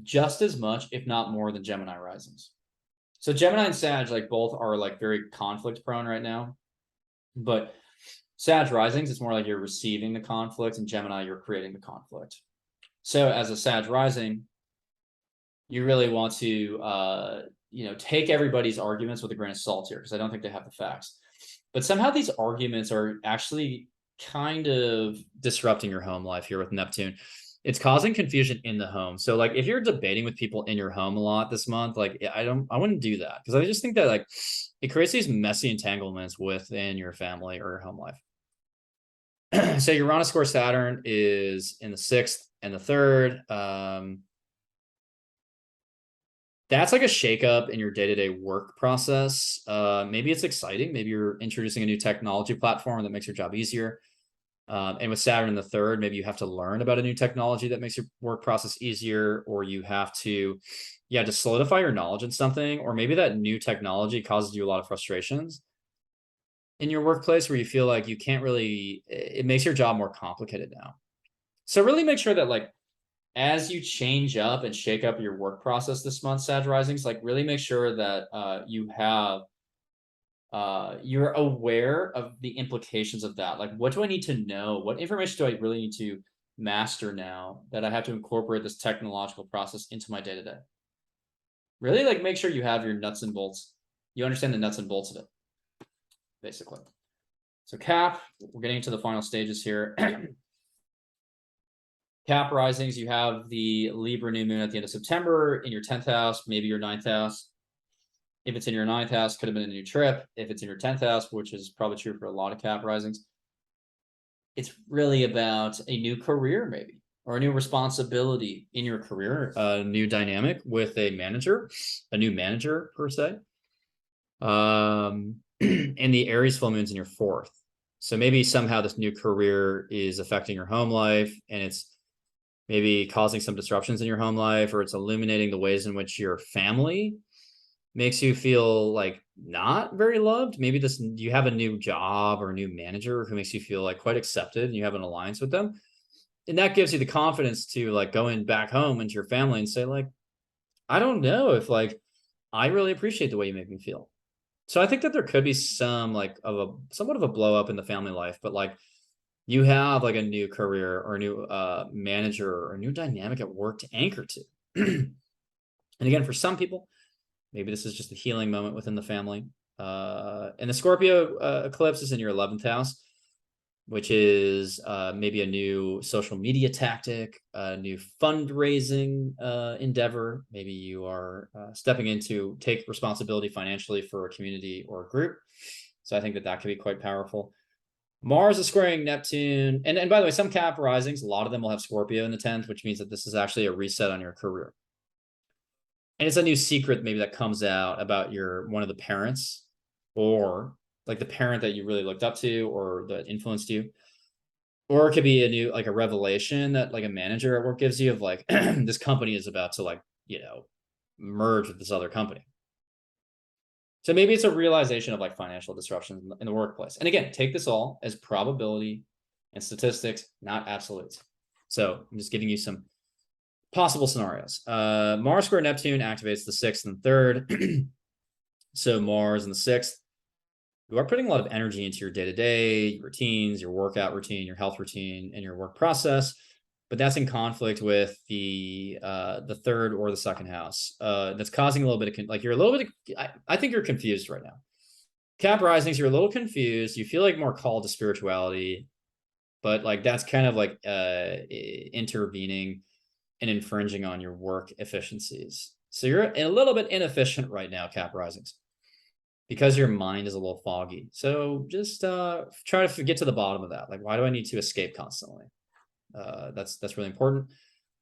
Speaker 1: just as much, if not more, than Gemini risings. So Gemini and Sag like both are like very conflict prone right now, but Sag risings, it's more like you're receiving the conflict, and Gemini, you're creating the conflict. So as a Sag rising, you really want to take everybody's arguments with a grain of salt here, because I don't think they have the facts. But somehow these arguments are actually kind of disrupting your home life here with Neptune. It's causing confusion in the home. So like if you're debating with people in your home a lot this month, like I wouldn't do that, because I just think that like it creates these messy entanglements within your family or your home life. So Uranus square Saturn is in the 6th and the 3rd. That's like a shakeup in your day-to-day work process. Maybe it's exciting. Maybe you're introducing a new technology platform that makes your job easier. And with Saturn in the 3rd, maybe you have to learn about a new technology that makes your work process easier, or you have to, yeah, just solidify your knowledge in something, or maybe that new technology causes you a lot of frustrations in your workplace where you feel like you can't really, it makes your job more complicated now. So really make sure that like, as you change up and shake up your work process this month, Sag Risings, like really make sure that you're aware of the implications of that. Like, what do I need to know? What information do I really need to master now that I have to incorporate this technological process into my day-to-day? Really like make sure you have your nuts and bolts. You understand the nuts and bolts of it, basically. So Cap, we're getting into the final stages here. Cap risings, you have the Libra new moon at the end of September in your 10th house, maybe your 9th house. If it's in your 9th house, could have been a new trip. If it's in your 10th house, which is probably true for a lot of Cap risings, it's really about a new career, maybe, or a new responsibility in your career, a new dynamic with a new manager per se. And the Aries full moon's in your 4th. So maybe somehow this new career is affecting your home life, and it's maybe causing some disruptions in your home life, or it's illuminating the ways in which your family makes you feel like not very loved. Maybe you have a new job or a new manager who makes you feel like quite accepted and you have an alliance with them. And that gives you the confidence to like go in back home into your family and say like, I don't know if like, I really appreciate the way you make me feel. So I think that there could be some like somewhat of a blow up in the family life, but like you have like a new career or a new manager or a new dynamic at work to anchor to. And again, for some people, maybe this is just a healing moment within the family. And the Scorpio eclipse is in your 11th house, which is maybe a new social media tactic, a new fundraising endeavor. Maybe you are stepping in to take responsibility financially for a community or a group. So I think that could be quite powerful. Mars is squaring Neptune. And by the way, some Cap risings, a lot of them will have Scorpio in the 10th, which means that this is actually a reset on your career. And it's a new secret maybe that comes out about one of the parents, or like the parent that you really looked up to or that influenced you. Or it could be a new, like a revelation that like a manager at work gives you of like, this company is about to like, merge with this other company. So maybe it's a realization of like financial disruption in the workplace. And again, take this all as probability and statistics, not absolutes. So I'm just giving you some possible scenarios. Mars square Neptune activates the 6th and 3rd. So Mars in the 6th, you are putting a lot of energy into your day-to-day routines, your workout routine, your health routine, and your work process. But that's in conflict with the 3rd or the 2nd house. That's causing a little bit of, like you're a little bit, I think you're confused right now. Cap risings, you're a little confused. You feel like more called to spirituality, but like that's kind of like intervening and infringing on your work efficiencies. So you're a little bit inefficient right now, Cap risings, because your mind is a little foggy. So just try to get to the bottom of that. Like, why do I need to escape constantly? That's really important.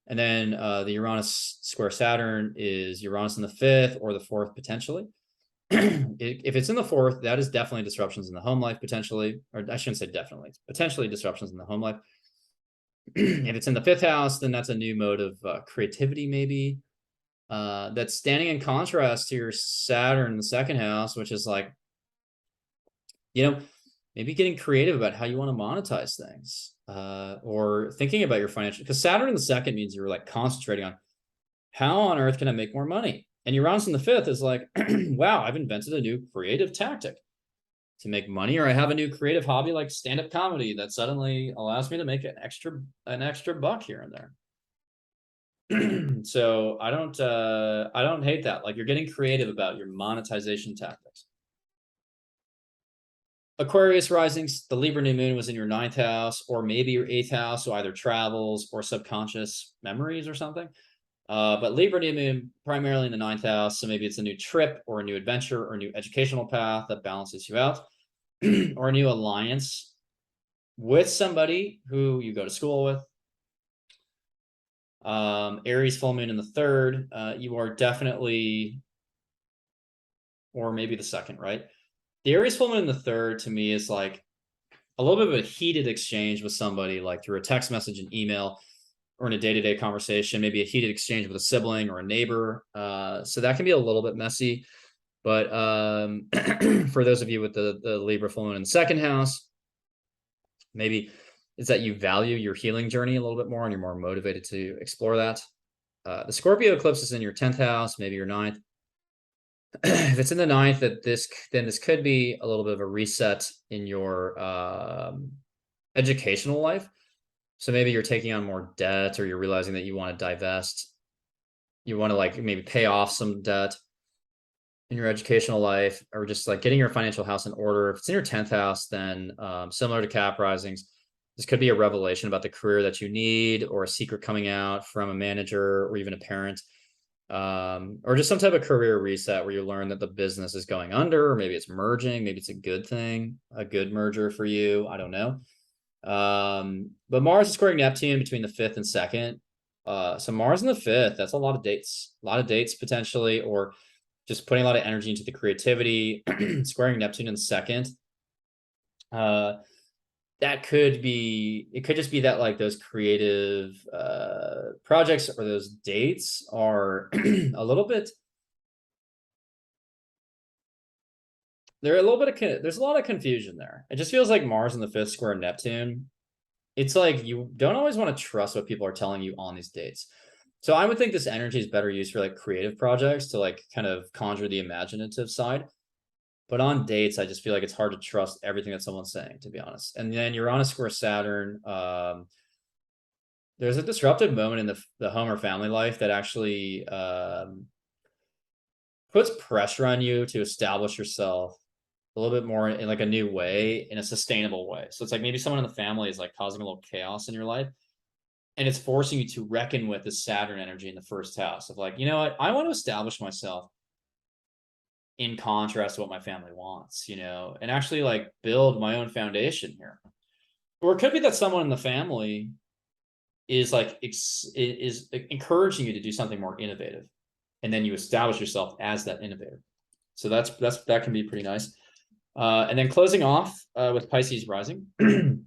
Speaker 1: And then the Uranus square Saturn is Uranus in the 5th or the 4th potentially. If it's in the 4th, that is definitely disruptions in the home life potentially, or I shouldn't say definitely, it's potentially disruptions in the home life. If it's in the 5th house, then that's a new mode of creativity maybe. That's standing in contrast to your Saturn in the 2nd house, which is like, maybe getting creative about how you want to monetize things, or thinking about your financial, because Saturn in the 2nd means you're like concentrating on how on earth can I make more money? And Uranus in the 5th is like, wow, I've invented a new creative tactic to make money, or I have a new creative hobby like stand-up comedy that suddenly allows me to make an extra buck here and there. So I don't hate that. Like you're getting creative about your monetization tactics. Aquarius risings, the Libra new moon was in your 9th house, or maybe your 8th house, so either travels or subconscious memories or something. But Libra new moon primarily in the 9th house, so maybe it's a new trip or a new adventure or a new educational path that balances you out, or a new alliance with somebody who you go to school with. Aries full moon in the 3rd, you are definitely, or maybe the 2nd, right? The Aries full moon in the 3rd to me is like a little bit of a heated exchange with somebody, like through a text message, an email, or in a day-to-day conversation, maybe a heated exchange with a sibling or a neighbor. So that can be a little bit messy. But for those of you with the Libra full moon in the 2nd house, maybe it's that you value your healing journey a little bit more and you're more motivated to explore that. The Scorpio eclipse is in your 10th house, maybe your 9th. If it's in the 9th, then this could be a little bit of a reset in your educational life. So maybe you're taking on more debt, or you're realizing that you want to divest. You want to like maybe pay off some debt in your educational life, or just like getting your financial house in order. If it's in your 10th house, then similar to Cap risings, this could be a revelation about the career that you need, or a secret coming out from a manager or even a parent, or just some type of career reset where you learn that the business is going under, or maybe it's merging, maybe it's a good thing, a good merger for you. I don't know. But Mars is squaring Neptune between the 5th and 2nd. So Mars in the 5th, that's a lot of dates potentially, or just putting a lot of energy into the creativity. Squaring Neptune in the 2nd. That could be, it could just be that like those creative projects or those dates are a little bit, they're a little bit of, there's a lot of confusion there. It just feels like Mars in the 5th square Neptune. It's like you don't always want to trust what people are telling you on these dates. So I would think this energy is better used for like creative projects to like kind of conjure the imaginative side. But on dates, I just feel like it's hard to trust everything that someone's saying, to be honest. And then Uranus square Saturn. There's a disruptive moment in the home or family life that actually puts pressure on you to establish yourself a little bit more in like a new way, in a sustainable way. So it's like maybe someone in the family is like causing a little chaos in your life, and it's forcing you to reckon with the Saturn energy in the 1st house of like, you know what, I want to establish myself in contrast to what my family wants, you know, and actually like build my own foundation here. Or it could be that someone in the family is like is encouraging you to do something more innovative, and then you establish yourself as that innovator. So that can be pretty nice. And then closing off with Pisces rising. The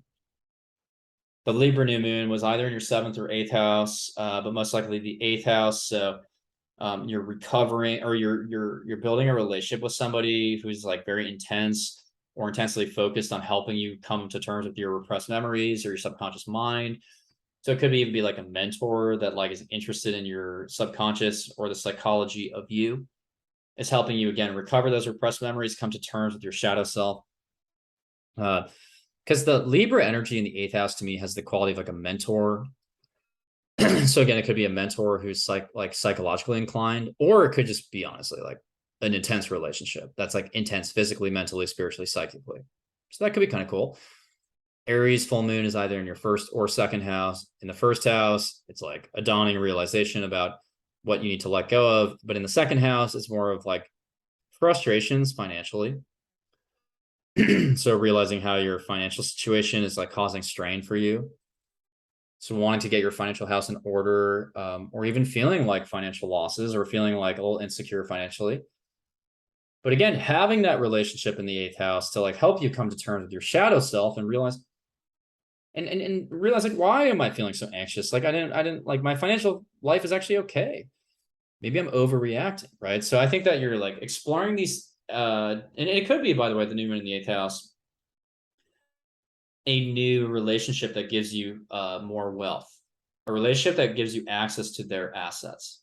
Speaker 1: Libra new moon was either in your 7th or 8th house, but most likely the 8th house. So you're recovering, or you're building a relationship with somebody who's like very intense or intensely focused on helping you come to terms with your repressed memories or your subconscious mind. So it could even be like a mentor that like is interested in your subconscious or the psychology of you. It's helping you again recover those repressed memories, come to terms with your shadow self. Because the Libra energy in the 8th house to me has the quality of like a mentor. So again, it could be a mentor who's like psychologically inclined, or it could just be honestly like an intense relationship that's like intense physically, mentally, spiritually, psychically. So that could be kind of cool. Aries full moon is either in your 1st or 2nd house. In the 1st house, it's like a dawning realization about what you need to let go of. But in the 2nd house, it's more of like frustrations financially. So realizing how your financial situation is like causing strain for you. So wanting to get your financial house in order, or even feeling like financial losses, or feeling like a little insecure financially. But again, having that relationship in the 8th house to like help you come to terms with your shadow self and realize, and realize like, why am I feeling so anxious? Like I didn't like, my financial life is actually okay. Maybe I'm overreacting, right? So I think that you're like exploring these, and it could be, by the way, the new moon in the 8th house, a new relationship that gives you more wealth, a relationship that gives you access to their assets.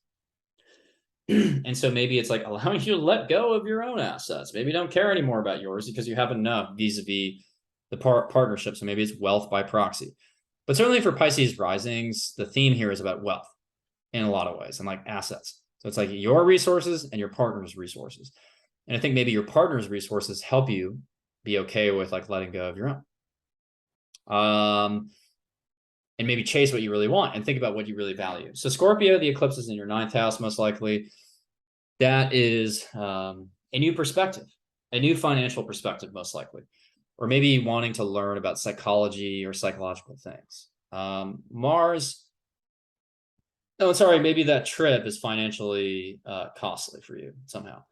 Speaker 1: And so maybe it's like allowing you to let go of your own assets. Maybe you don't care anymore about yours because you have enough vis-a-vis the partnership. So maybe it's wealth by proxy. But certainly for Pisces risings, the theme here is about wealth in a lot of ways, and like assets. So it's like your resources and your partner's resources. And I think maybe your partner's resources help you be okay with like letting go of your own. And maybe chase what you really want and think about what you really value. So Scorpio, the eclipse is in your 9th house, most likely. That is a new perspective, a new financial perspective, most likely, or maybe wanting to learn about psychology or psychological things. Mars, oh, sorry, maybe that trip is financially costly for you somehow.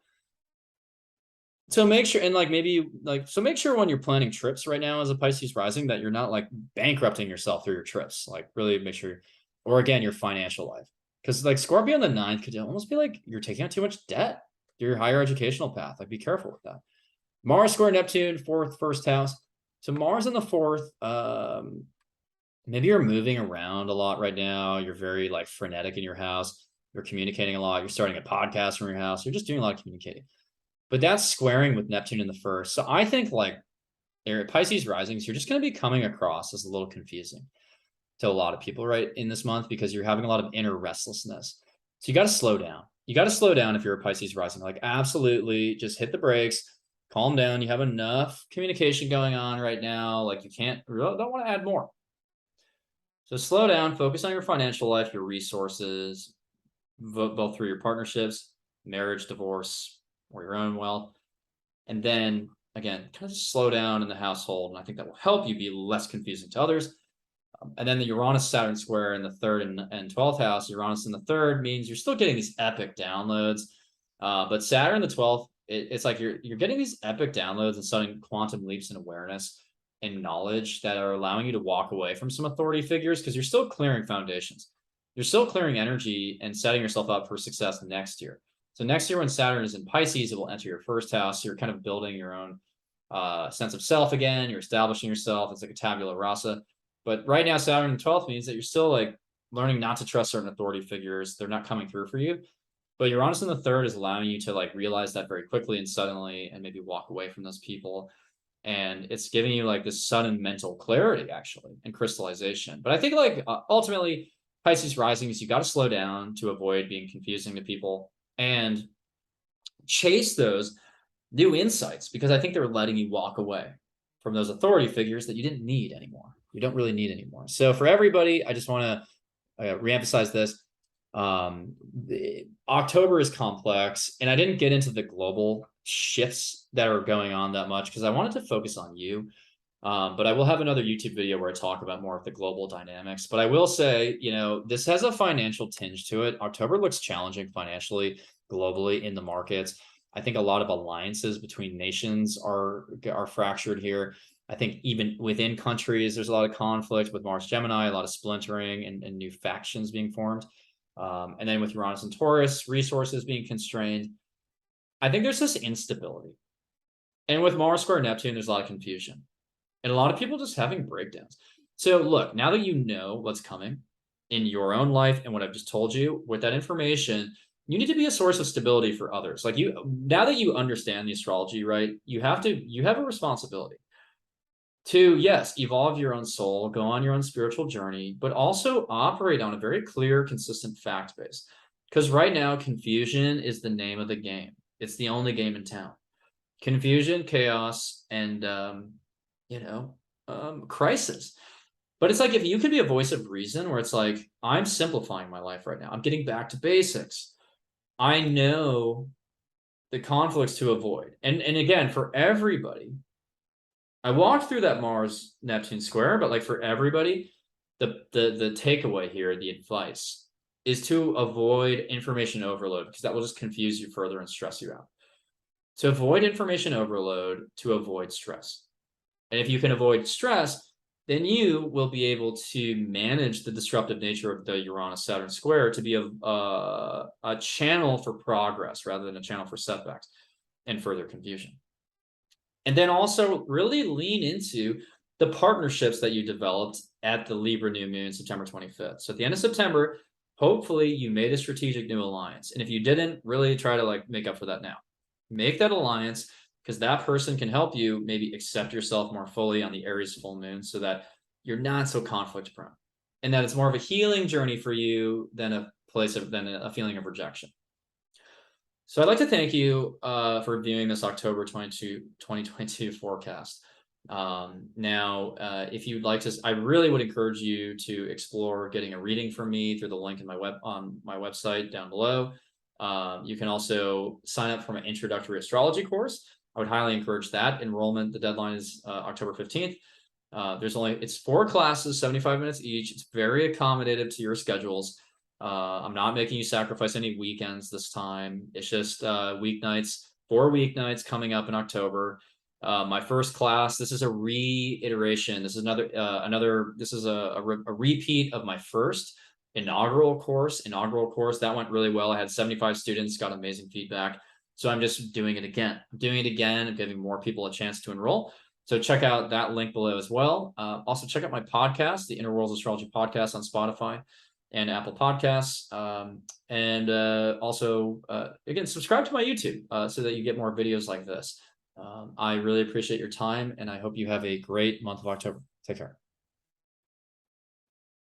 Speaker 1: So make sure, and like maybe like, so make sure when you're planning trips right now as a Pisces rising that you're not like bankrupting yourself through your trips. Like really make sure, or again, your financial life. Because like Scorpio on the 9th could almost be like you're taking on too much debt through your higher educational path. Like be careful with that. Mars square Neptune, 4th, 1st house. So Mars in the 4th, maybe you're moving around a lot right now. You're very like frenetic in your house. You're communicating a lot. You're starting a podcast from your house. You're just doing a lot of communicating. But that's squaring with Neptune in the 1st. So I think like Pisces risings, you're just going to be coming across as a little confusing to a lot of people right in this month because you're having a lot of inner restlessness. So you got to slow down. You got to slow down if you're a Pisces rising. Like absolutely just hit the brakes, calm down. You have enough communication going on right now. Like you don't want to add more. So slow down, focus on your financial life, your resources, both through your partnerships, marriage, divorce, or your own wealth. And then again, kind of slow down in the household. And I think that will help you be less confusing to others. And then the Uranus Saturn square in the 3rd and 12th house, Uranus in the 3rd means you're still getting these epic downloads. But Saturn in the 12th, it's like you're getting these epic downloads and sudden quantum leaps in awareness and knowledge that are allowing you to walk away from some authority figures because you're still clearing foundations. You're still clearing energy and setting yourself up for success next year. So next year when Saturn is in Pisces, it will enter your 1st house. So you're kind of building your own sense of self again. You're establishing yourself. It's like a tabula rasa. But right now, Saturn in the 12th means that you're still like learning not to trust certain authority figures. They're not coming through for you. But Uranus in the 3rd is allowing you to like realize that very quickly and suddenly and maybe walk away from those people. And it's giving you like this sudden mental clarity actually and crystallization. But I think like ultimately Pisces rising is you got to slow down to avoid being confusing to people and chase those new insights because I think they're letting you walk away from those authority figures that you didn't need anymore. You don't really need anymore. So for everybody, I just want to reemphasize this. October is complex, and I didn't get into the global shifts that are going on that much because I wanted to focus on you. But I will have another YouTube video where I talk about more of the global dynamics. But I will say, you know, this has a financial tinge to it. October looks challenging financially, globally in the markets. I think a lot of alliances between nations are fractured here. I think even within countries, there's a lot of conflict with Mars Gemini, a lot of splintering and new factions being formed. And then with Uranus and Taurus, resources being constrained. I think there's this instability. And with Mars square Neptune, there's a lot of confusion. And a lot of people just having breakdowns. So look, now that you know what's coming in your own life and what I've just told you, with that information, you need to be a source of stability for others. Like now that you understand the astrology, right? You have a responsibility to, yes, evolve your own soul, go on your own spiritual journey, but also operate on a very clear, consistent fact base. Because right now, confusion is the name of the game. It's the only game in town. Confusion, chaos, and crisis. But it's like if you could be a voice of reason where it's like, I'm simplifying my life right now. I'm getting back to basics. I know the conflicts to avoid. And again, for everybody, I walked through that Mars Neptune square, but like for everybody, the takeaway here, the advice is to avoid information overload because that will just confuse you further and stress you out. To avoid information overload, to avoid stress. And if you can avoid stress, then you will be able to manage the disruptive nature of the Uranus-Saturn square to be a channel for progress rather than a channel for setbacks and further confusion. And then also really lean into the partnerships that you developed at the Libra new moon, September 25th. So at the end of September, hopefully you made a strategic new alliance. And if you didn't, really try to like make up for that now. Make that alliance because that person can help you maybe accept yourself more fully on the Aries full moon so that you're not so conflict prone and that it's more of a healing journey for you than a feeling of rejection. So I'd like to thank you for viewing this October 2022 forecast. Now, if you'd like to, I really would encourage you to explore getting a reading from me through the link in on my website down below. You can also sign up for my Introductory Astrology course. I would highly encourage that. Enrollment, the deadline is October 15th. It's 4 classes, 75 minutes each. It's very accommodative to your schedules. I'm not making you sacrifice any weekends this time. It's just weeknights, 4 weeknights coming up in October. My first class, this is a reiteration. This is this is a repeat of my first inaugural course. That went really well. I had 75 students, got amazing feedback. So I'm just doing it again. I'm doing it again and giving more people a chance to enroll. So check out that link below as well. Also check out my podcast, the ENROLL Astrology Podcast on Spotify and Apple Podcasts. Again, subscribe to my YouTube so that you get more videos like this. I really appreciate your time, and I hope you have a great month of October. Take care.